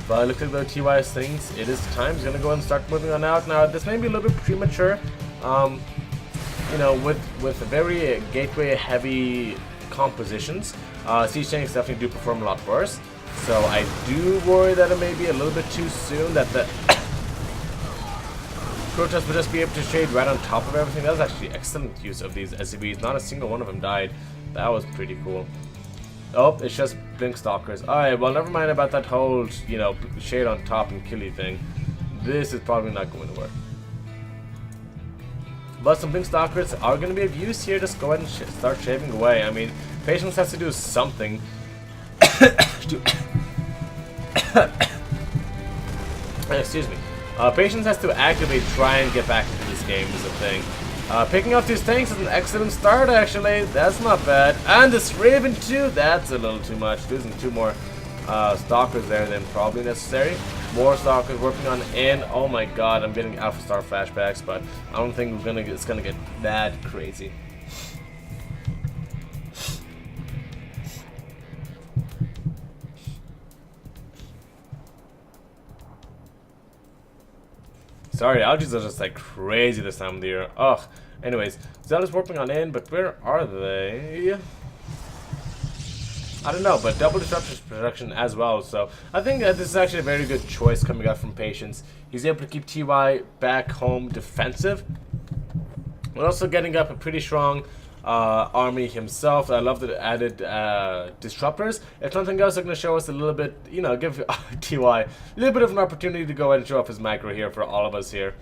But it looks like the TY thinks it is time. He's gonna go and start moving on out. Now, this may be a little bit premature. You know, with very gateway heavy compositions, Siege Tanks definitely do perform a lot worse. So I do worry that it may be a little bit too soon, that the Protoss would just be able to shade right on top of everything. That was actually excellent use of these SCVs. Not a single one of them died. That was pretty cool. Oh, it's just Blink Stalkers. Alright, well, never mind about that whole, you know, shade on top and killy thing. This is probably not going to work. But some Blink Stalkers are going to be of use here. Just go ahead and start shaving away. I mean, Patience has to do something. Excuse me. Patience has to actively try and get back into this game is the thing. Picking up these tanks is an excellent start, actually. That's not bad. And this Raven too, that's a little too much. Losing 2 more Stalkers there than probably necessary. More Stalkers working on in. Oh my god, I'm getting Alpha Star flashbacks, but I don't think it's gonna get that crazy. Sorry, allergies are just like crazy this time of the year. Ugh. Anyways, Zealot's warping on in, but where are they? I don't know, but double disruption production as well. So I think that this is actually a very good choice coming out from Patience. He's able to keep TY back home defensive, but also getting up a pretty strong army himself. I love the added disruptors. If nothing else, they're going to show us a little bit, you know, give TY a little bit of an opportunity to go ahead and show off his macro here for all of us here.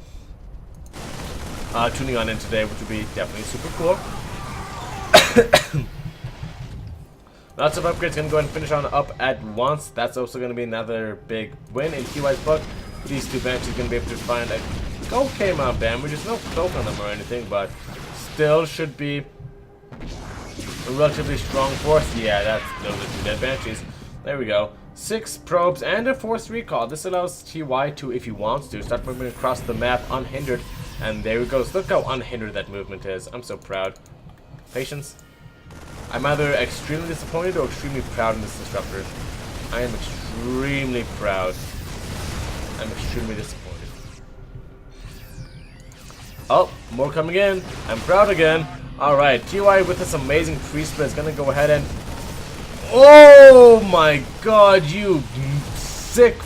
Tuning on in today, which would be definitely super cool. Lots of upgrades, going to go ahead and finish on up at once. That's also going to be another big win in TY's book. These 2 Banshees going to be able to find a okay amount of damage. There's no cloak on them or anything, but still should be a relatively strong force. Yeah, those are 2 dead Banshees. There we go. 6 probes and a force recall. This allows TY to, if he wants to, start moving across the map unhindered. And there we go. So look how unhindered that movement is. I'm so proud. Patience. I'm either extremely disappointed or extremely proud in this disruptor. I am extremely proud. I'm extremely disappointed. Oh, more coming in. I'm proud again. Alright, TY with this amazing free split is going to go ahead and... Oh my god, you sick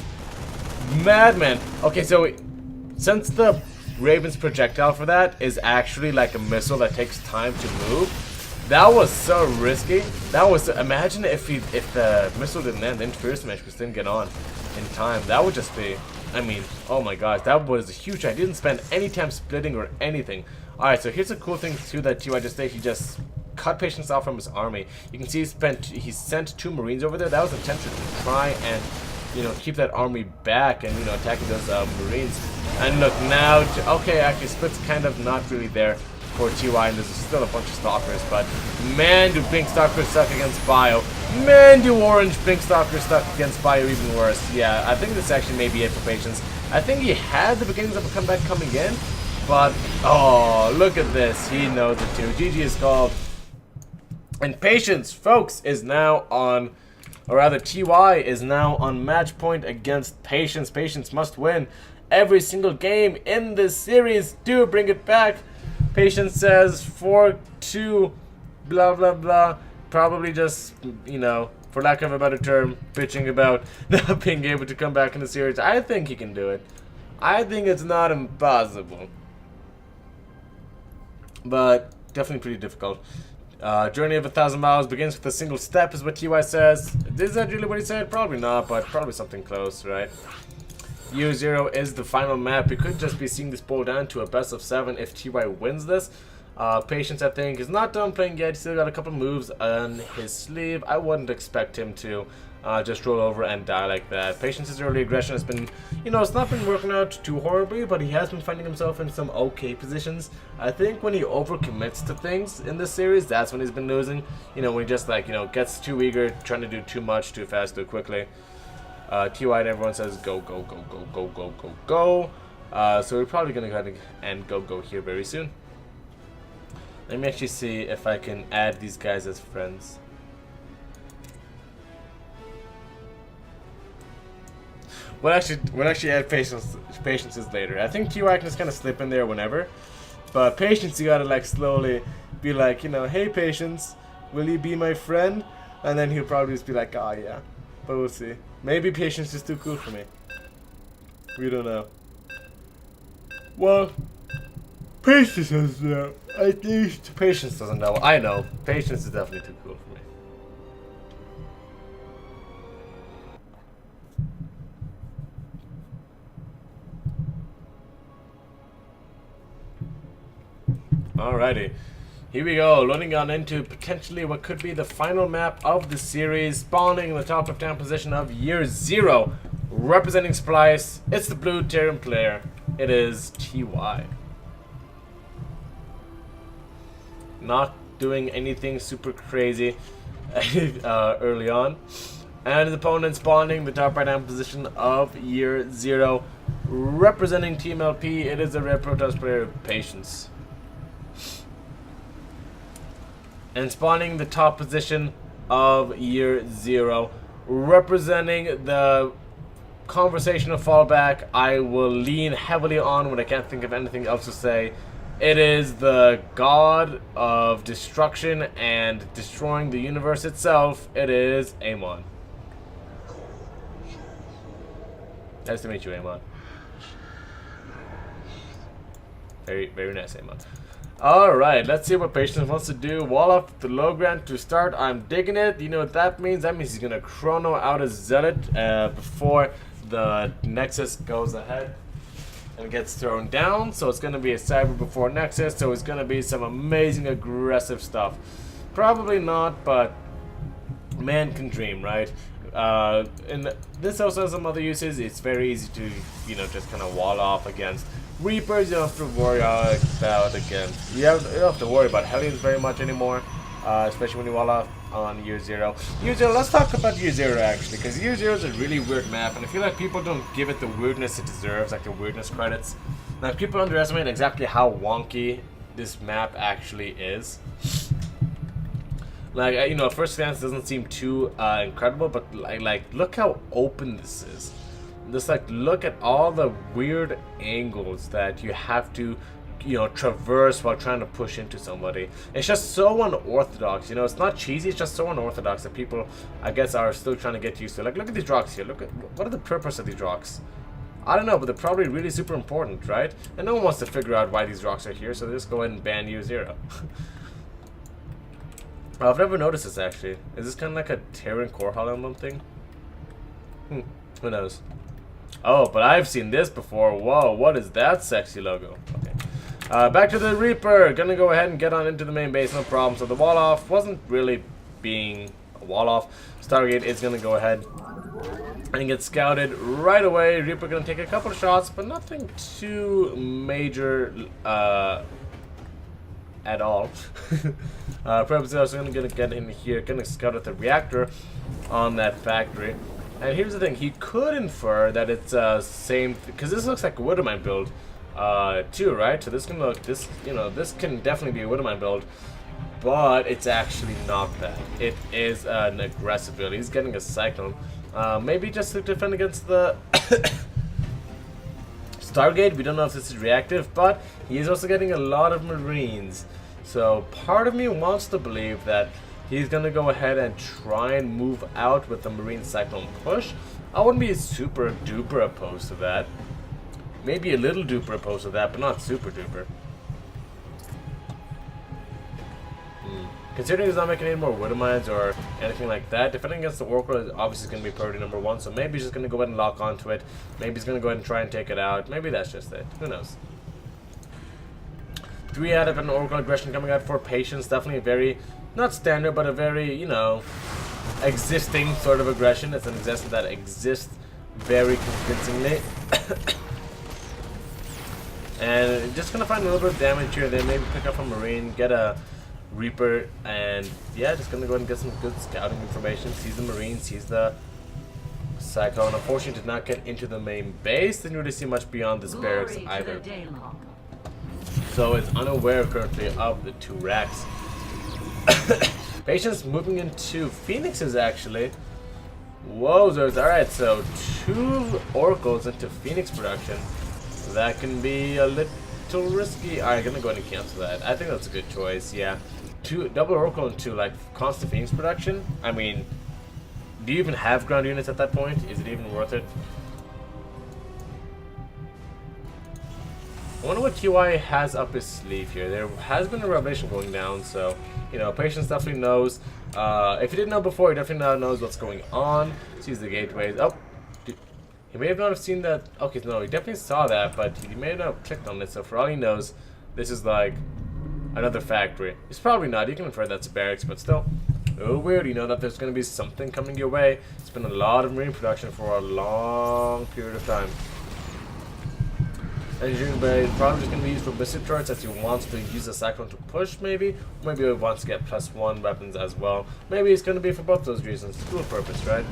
madman. Okay, so since the Raven's projectile for that is actually like a missile that takes time to move, that was so risky. That was, imagine if the missile didn't end, the interference mesh just didn't get on in time. That would just be, I mean, oh my gosh, that was huge. I didn't spend any time splitting or anything. Alright, so here's a cool thing too that TY just did. He just cut Patience off from his army. You can see he sent 2 Marines over there. That was intention to try and, you know, keep that army back and, you know, attacking those Marines. And look now, okay, actually Split's kind of not really there for TY, and there's still a bunch of Stalkers, but man, do Blink Stalkers suck against Bio. Man, do Orange Blink Stalkers suck against Bio even worse. Yeah, I think this actually may be it for Patience. I think he had the beginnings of a comeback coming in, but, oh, look at this. He knows it too. GG is called. And Patience, folks, is now on, or rather TY is now on match point against Patience. Patience must win every single game in this series. Do bring it back. Patience says 4-2, blah, blah, blah. Probably just, you know, for lack of a better term, bitching about not being able to come back in the series. I think he can do it. I think it's not impossible. But definitely pretty difficult. Journey of 1,000 miles begins with a single step, is what TY says. Is that really what he said? Probably not, but probably something close, right? Year Zero is the final map. We could just be seeing this boil down to a best of 7 if TY wins this. Patience, I think, is not done playing yet. He's still got a couple moves on his sleeve. I wouldn't expect him to just roll over and die like that. Patience's early aggression has been, you know, it's not been working out too horribly, but he has been finding himself in some okay positions. I think when he overcommits to things in this series, that's when he's been losing. You know, when he just, like, you know, gets too eager, trying to do too much, too fast, too quickly. TY and everyone says go, go, go, go, go, go, go, go. So we're probably going to go ahead and go here very soon. Let me actually see if I can add these guys as friends. We'll actually add Patience's later. I think TY can just kind of slip in there whenever. But Patience, you gotta like slowly be like, you know, hey Patience, will you be my friend? And then he'll probably just be like, oh yeah. But we'll see. Maybe Patience is too cool for me. We don't know. Well, Patience doesn't know. At least Patience doesn't know. I know. Patience is definitely too cool for me. Alrighty. Here we go, loading on into potentially what could be the final map of the series, spawning in the top left-hand position of Year Zero, representing Splice. It's the blue Terran player. It is TY. Not doing anything super crazy early on. And his opponent spawning the top right-hand position of Year Zero, representing Team LP. It is the Red Protoss player, Patience. And spawning the top position of Year Zero, representing the conversational fallback I will lean heavily on when I can't think of anything else to say. It is the god of destruction and destroying the universe itself. It is Amon. Nice to meet you, Amon. Very, very nice, Amon. Alright, let's see what Patience wants to do. Wall off the low ground to start. I'm digging it. You know what that means? That means he's going to chrono out a Zealot before the Nexus goes ahead and gets thrown down. So it's going to be a Cyber before Nexus. So it's going to be some amazing aggressive stuff. Probably not, but man can dream, right? And this also has some other uses. It's very easy to, you know, just kind of wall off against Reapers. You don't have to worry about against. You don't have to worry about Hellions very much anymore, especially when you wall off on Year Zero. Year Zero. Let's talk about Year Zero actually, because Year Zero is a really weird map, and I feel like people don't give it the weirdness it deserves, like the weirdness credits. Now, people underestimate exactly how wonky this map actually is. Like, you know, at first glance, it doesn't seem too incredible, but like, look how open this is. Just like, look at all the weird angles that you have to, you know, traverse while trying to push into somebody. It's just so unorthodox, you know. It's not cheesy. It's just so unorthodox that people, I guess, are still trying to get used to. Like, look at these rocks here. Look at what are the purpose of these rocks? I don't know, but they're probably really super important, right? And no one wants to figure out why these rocks are here, so they just go ahead and ban Year Zero. I've never noticed this actually. Is this kind of like a Terran core hollow emblem thing? Who knows? Oh, but I've seen this before. Whoa, what is that sexy logo? Okay. Back to the Reaper. Gonna go ahead and get on into the main base, no problem. So the wall off wasn't really being a wall off. Stargate is gonna go ahead and get scouted right away. Reaper gonna take a couple of shots, but nothing too major at all. Perhaps is also gonna get in here, gonna scout at the reactor on that factory. And here's the thing, he could infer that it's same, because this looks like a Widowmine build too, right? So this can look, this, you know, this can definitely be a Widowmine build, but it's actually not that. It is an aggressive build. He's getting a Cyclone, maybe just to defend against the Stargate. We don't know if this is reactive, but he is also getting a lot of Marines. So part of me wants to believe that He's gonna go ahead and try and move out with the Marine Cyclone push. I wouldn't be super duper opposed to that. Maybe a little duper opposed to that, but not super duper. Considering he's not making any more Widow Mines or anything like that, defending against the Oracle is obviously going to be priority number 1, so maybe he's just going to go ahead and lock onto it. Maybe he's going to go ahead and try and take it out. Maybe that's just it. Who knows? 3 out of an Oracle Aggression coming out for Patience. Definitely a very, not standard, but a very, you know, existing sort of aggression. It's an aggression that exists very convincingly. And just going to find a little bit of damage here. Then maybe pick up a Marine, get a Reaper, and yeah, just gonna go ahead and get some good scouting information. Sees the Marine, sees the Cyclone. Unfortunately, did not get into the main base. Didn't really see much beyond this barracks either. So it's unaware currently of the 2 racks. Patience moving into Phoenixes actually. Whoa, alright, so 2 Oracles into Phoenix production. That can be a little risky. Alright, gonna go ahead and cancel that. I think that's a good choice, yeah. 2 double Oracle into like constant Phoenix production. I mean, do you even have ground units at that point? Is it even worth it? I wonder what TY has up his sleeve here. There has been a revelation going down, so you know, Patience definitely knows. If he didn't know before, he definitely now knows what's going on. Sees the gateways. Oh, he may have not have seen that. Okay, no, he definitely saw that, but he may not have clicked on it. So for all he knows, this is like another factory. It's probably not. You can infer that's a barracks, but still, oh weird. You know that there's going to be something coming your way. It's been a lot of Marine production for a long period of time. Engineering Bay is probably just going to be used for missile turrets as he wants to use the Cyclone to push, maybe. Maybe he wants to get +1 weapons as well. Maybe it's going to be for both those reasons. Dual purpose, right?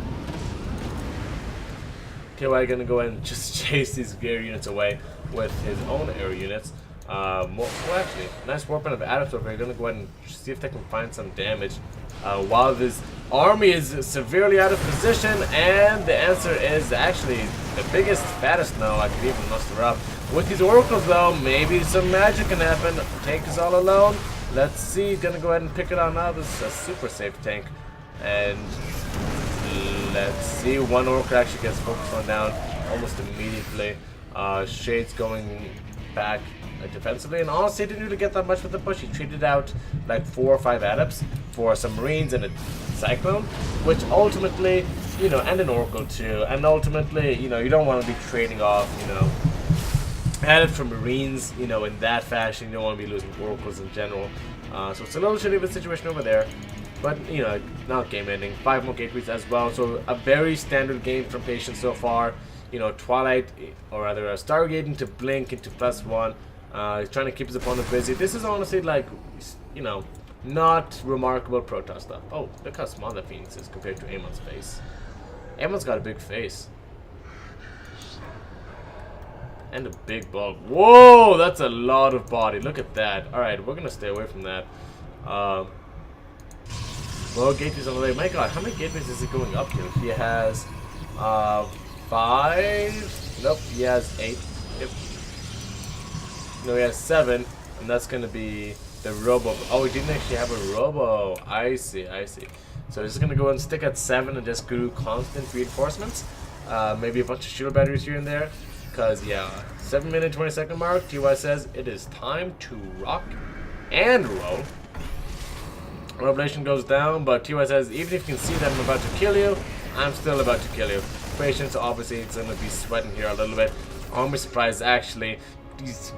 TY going to go ahead and just chase these air units away with his own air units. Well, actually, nice warping of Adapts over here. Going to go ahead and see if they can find some damage. While this army is severely out of position, and the answer is actually the biggest, fattest no I could even muster up. With these Oracles, though, maybe some magic can happen. Tank is all alone. Let's see. Gonna go ahead and pick it on now. This is a super safe tank. And let's see. 1 Oracle actually gets focused on down almost immediately. Shades going back defensively, and honestly, didn't really get that much with the push. He treated out like 4 or 5 Adepts for some Marines and a Cyclone, which ultimately, you know, and an Oracle too, and ultimately, you know, you don't want to be trading off, you know, Adepts for Marines, you know, in that fashion. You don't want to be losing Oracles in general. So it's a little shitty of a situation over there, but you know, not game ending. 5 more gateways as well, so a very standard game from Patience so far. You know, Twilight, or rather Stargate into Blink into +1. He's trying to keep his opponent busy. This is honestly like, you know, not remarkable Protoss stuff. Oh, look how small that Phoenix is compared to Amon's face. Amon's got a big face. And a big bulb. Whoa, that's a lot of body. Look at that. Alright, we're going to stay away from that. Well, gateways on the way. My god, how many gateways is he going up to? He has 5. Nope, he has 8. Yep. No, he has 7. And that's going to be the Robo. Oh, he didn't actually have a Robo. I see, I see. So he's going to go and stick at 7 and just do constant reinforcements. Maybe a bunch of shield batteries here and there. Because, yeah, 7-minute, 20-second mark, TY says it is time to rock and roll. Revelation goes down, but TY says, even if you can see that I'm about to kill you, I'm still about to kill you. Patience, obviously, is going to be sweating here a little bit. Army surprise, actually, he's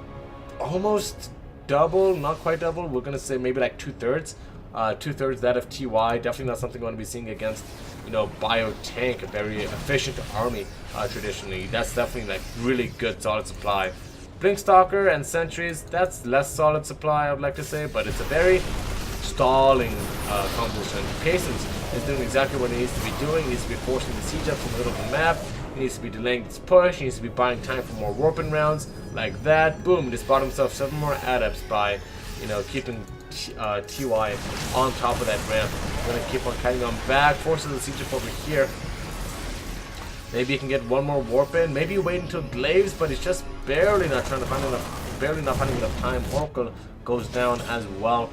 almost double, not quite double. We're going to say maybe like 2/3. 2/3 that of TY. Definitely not something we're going to be seeing against, you know, Biotank, a very efficient army traditionally. That's definitely like really good solid supply. Blinkstalker and Sentries, that's less solid supply, I would like to say, but it's a very stalling composition. Patience is doing exactly what he needs to be doing. He needs to be forcing the siege up from the middle of the map. He needs to be delaying his push. He needs to be buying time for more warping rounds like that. Boom, just bought himself 7 more Adepts by, you know, keeping TY on top of that ramp. Gonna keep on cutting on back, forces the siege up over here. Maybe he can get 1 more warp in. Maybe wait until Glaives, but he's just barely not trying to find enough, barely not finding enough time. Oracle goes down as well.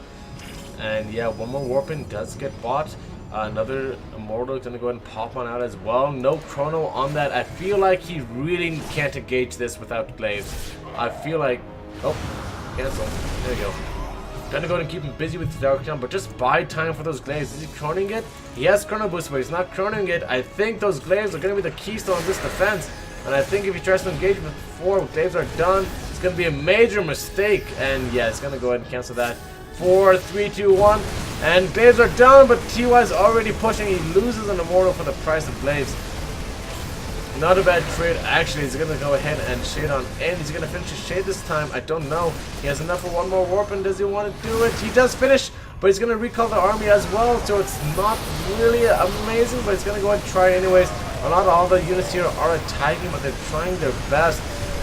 And yeah, one more Warpin does get bought. Another Immortal is going to go ahead and pop on out as well. No Chrono on that. I feel like he really can't engage this without Glaives. I feel like... Oh, cancel. There you go. Gonna go ahead and keep him busy with the Dark Jump, but just buy time for those Glaives. Is he Chroning it? He has Chrono Boost, but he's not Chroning it. I think those Glaives are going to be the keystone of this defense. And I think if he tries to engage before Glaives are done, it's going to be a major mistake. And yeah, it's going to go ahead and cancel that. 4, 3, 2, 1. And Glaives are down, but TY is already pushing. He loses an Immortal for the price of Glaives. Not a bad trade. Actually, he's going to go ahead and shade on in. He's going to finish his shade this time. I don't know. He has enough for one more warp, and does he want to do it? He does finish, but he's going to recall the army as well, so it's not really amazing, but he's going to go ahead and try anyways. Not all the units here are attacking, but they're trying their best.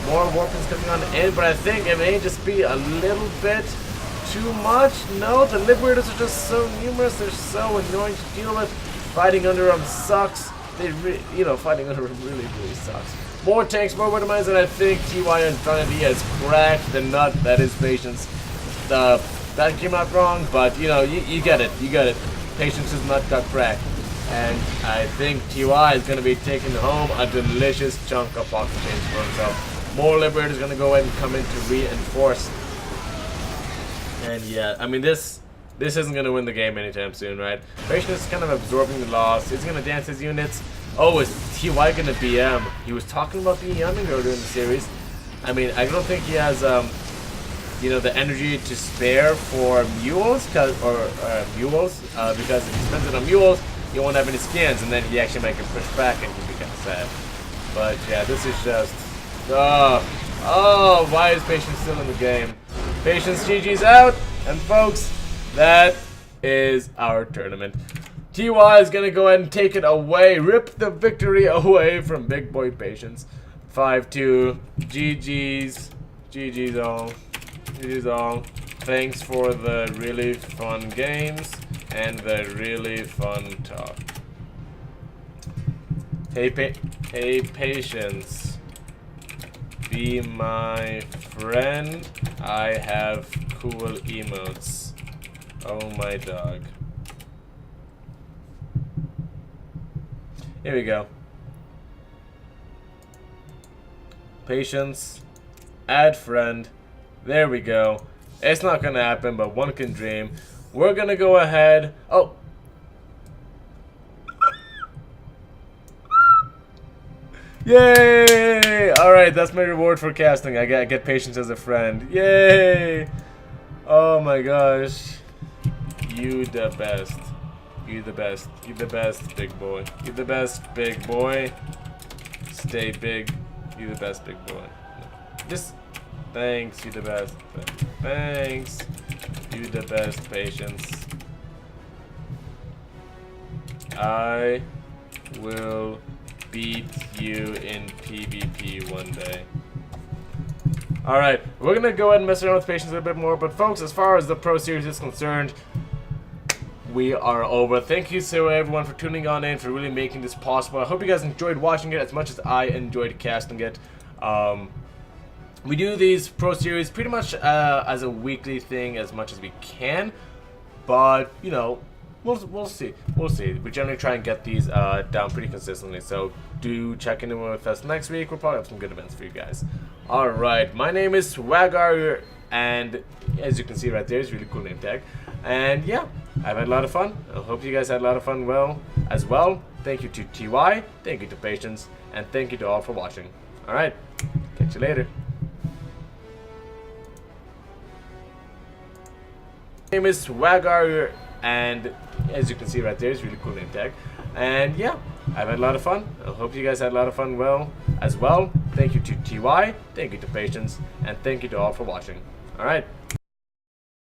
More warpings coming on in, but I think it may just be a little bit too much. No, the Liberators are just so numerous. They're so annoying to deal with. Fighting under them sucks. Fighting under them really sucks. More tanks, more weapon mines, and I think TY Infinity has cracked the nut that is Patience. That came out wrong, but you get it. You get it. Patience's nut got cracked. And I think TY is going to be taking home a delicious chunk of pocket change for himself. More Liberators going to go ahead and come in to reinforce. And yeah, I mean, this isn't going to win the game anytime soon, right? Patience is kind of absorbing the loss. He's going to dance his units. Oh, is TY going to BM? He was talking about BMing earlier in the series. I mean, I don't think he has, the energy to spare for mules, because if he spends it on mules, he won't have any skins, and then he actually might get pushed back, and he'd be kind of sad. But yeah, this is just... why is Patience still in the game? Patience GG's out, and folks, that is our tournament. TY is gonna go ahead and take it away, rip the victory away from Big Boy Patience. 5-2, GG's, GG's all, GG's all. Thanks for the really fun games and the really fun talk. Hey Patience, be my friend. I have cool emotes. Oh my dog. Here we go. Patience, add friend. There we go. It's not gonna happen, but one can dream. We're gonna go ahead. Oh. Yay! Alright, that's my reward for casting. I get Patience as a friend. Yay! Oh my gosh. You the best. You the best. You the best, big boy. You the best, big boy. Stay big. You the best, big boy. Just thanks. You the best. Thanks. You the best, Patience. I will beat you in PvP one day. Alright, we're gonna go ahead and mess around with Patience a little bit more, but folks, as far as the Pro Series is concerned, we are over. Thank you so everyone for tuning on in, for really making this possible. I hope you guys enjoyed watching it as much as I enjoyed casting it. We do these Pro Series pretty much as a weekly thing as much as we can, but we'll see. We'll see. We generally try and get these down pretty consistently, so do check in with us next week. We'll probably have some good events for you guys. Alright, my name is Swaggar, and as you can see right there, it's a really cool name tag. And yeah, I've had a lot of fun. I hope you guys had a lot of fun as well. Thank you to TY, thank you to Patience, and thank you to all for watching. Alright, catch you later. My name is Swaggar, and as you can see right there, it's a really cool name tag. And yeah, I've had a lot of fun. I hope you guys had a lot of fun as well. Thank you to TY, thank you to Patience, and thank you to all for watching. Alright.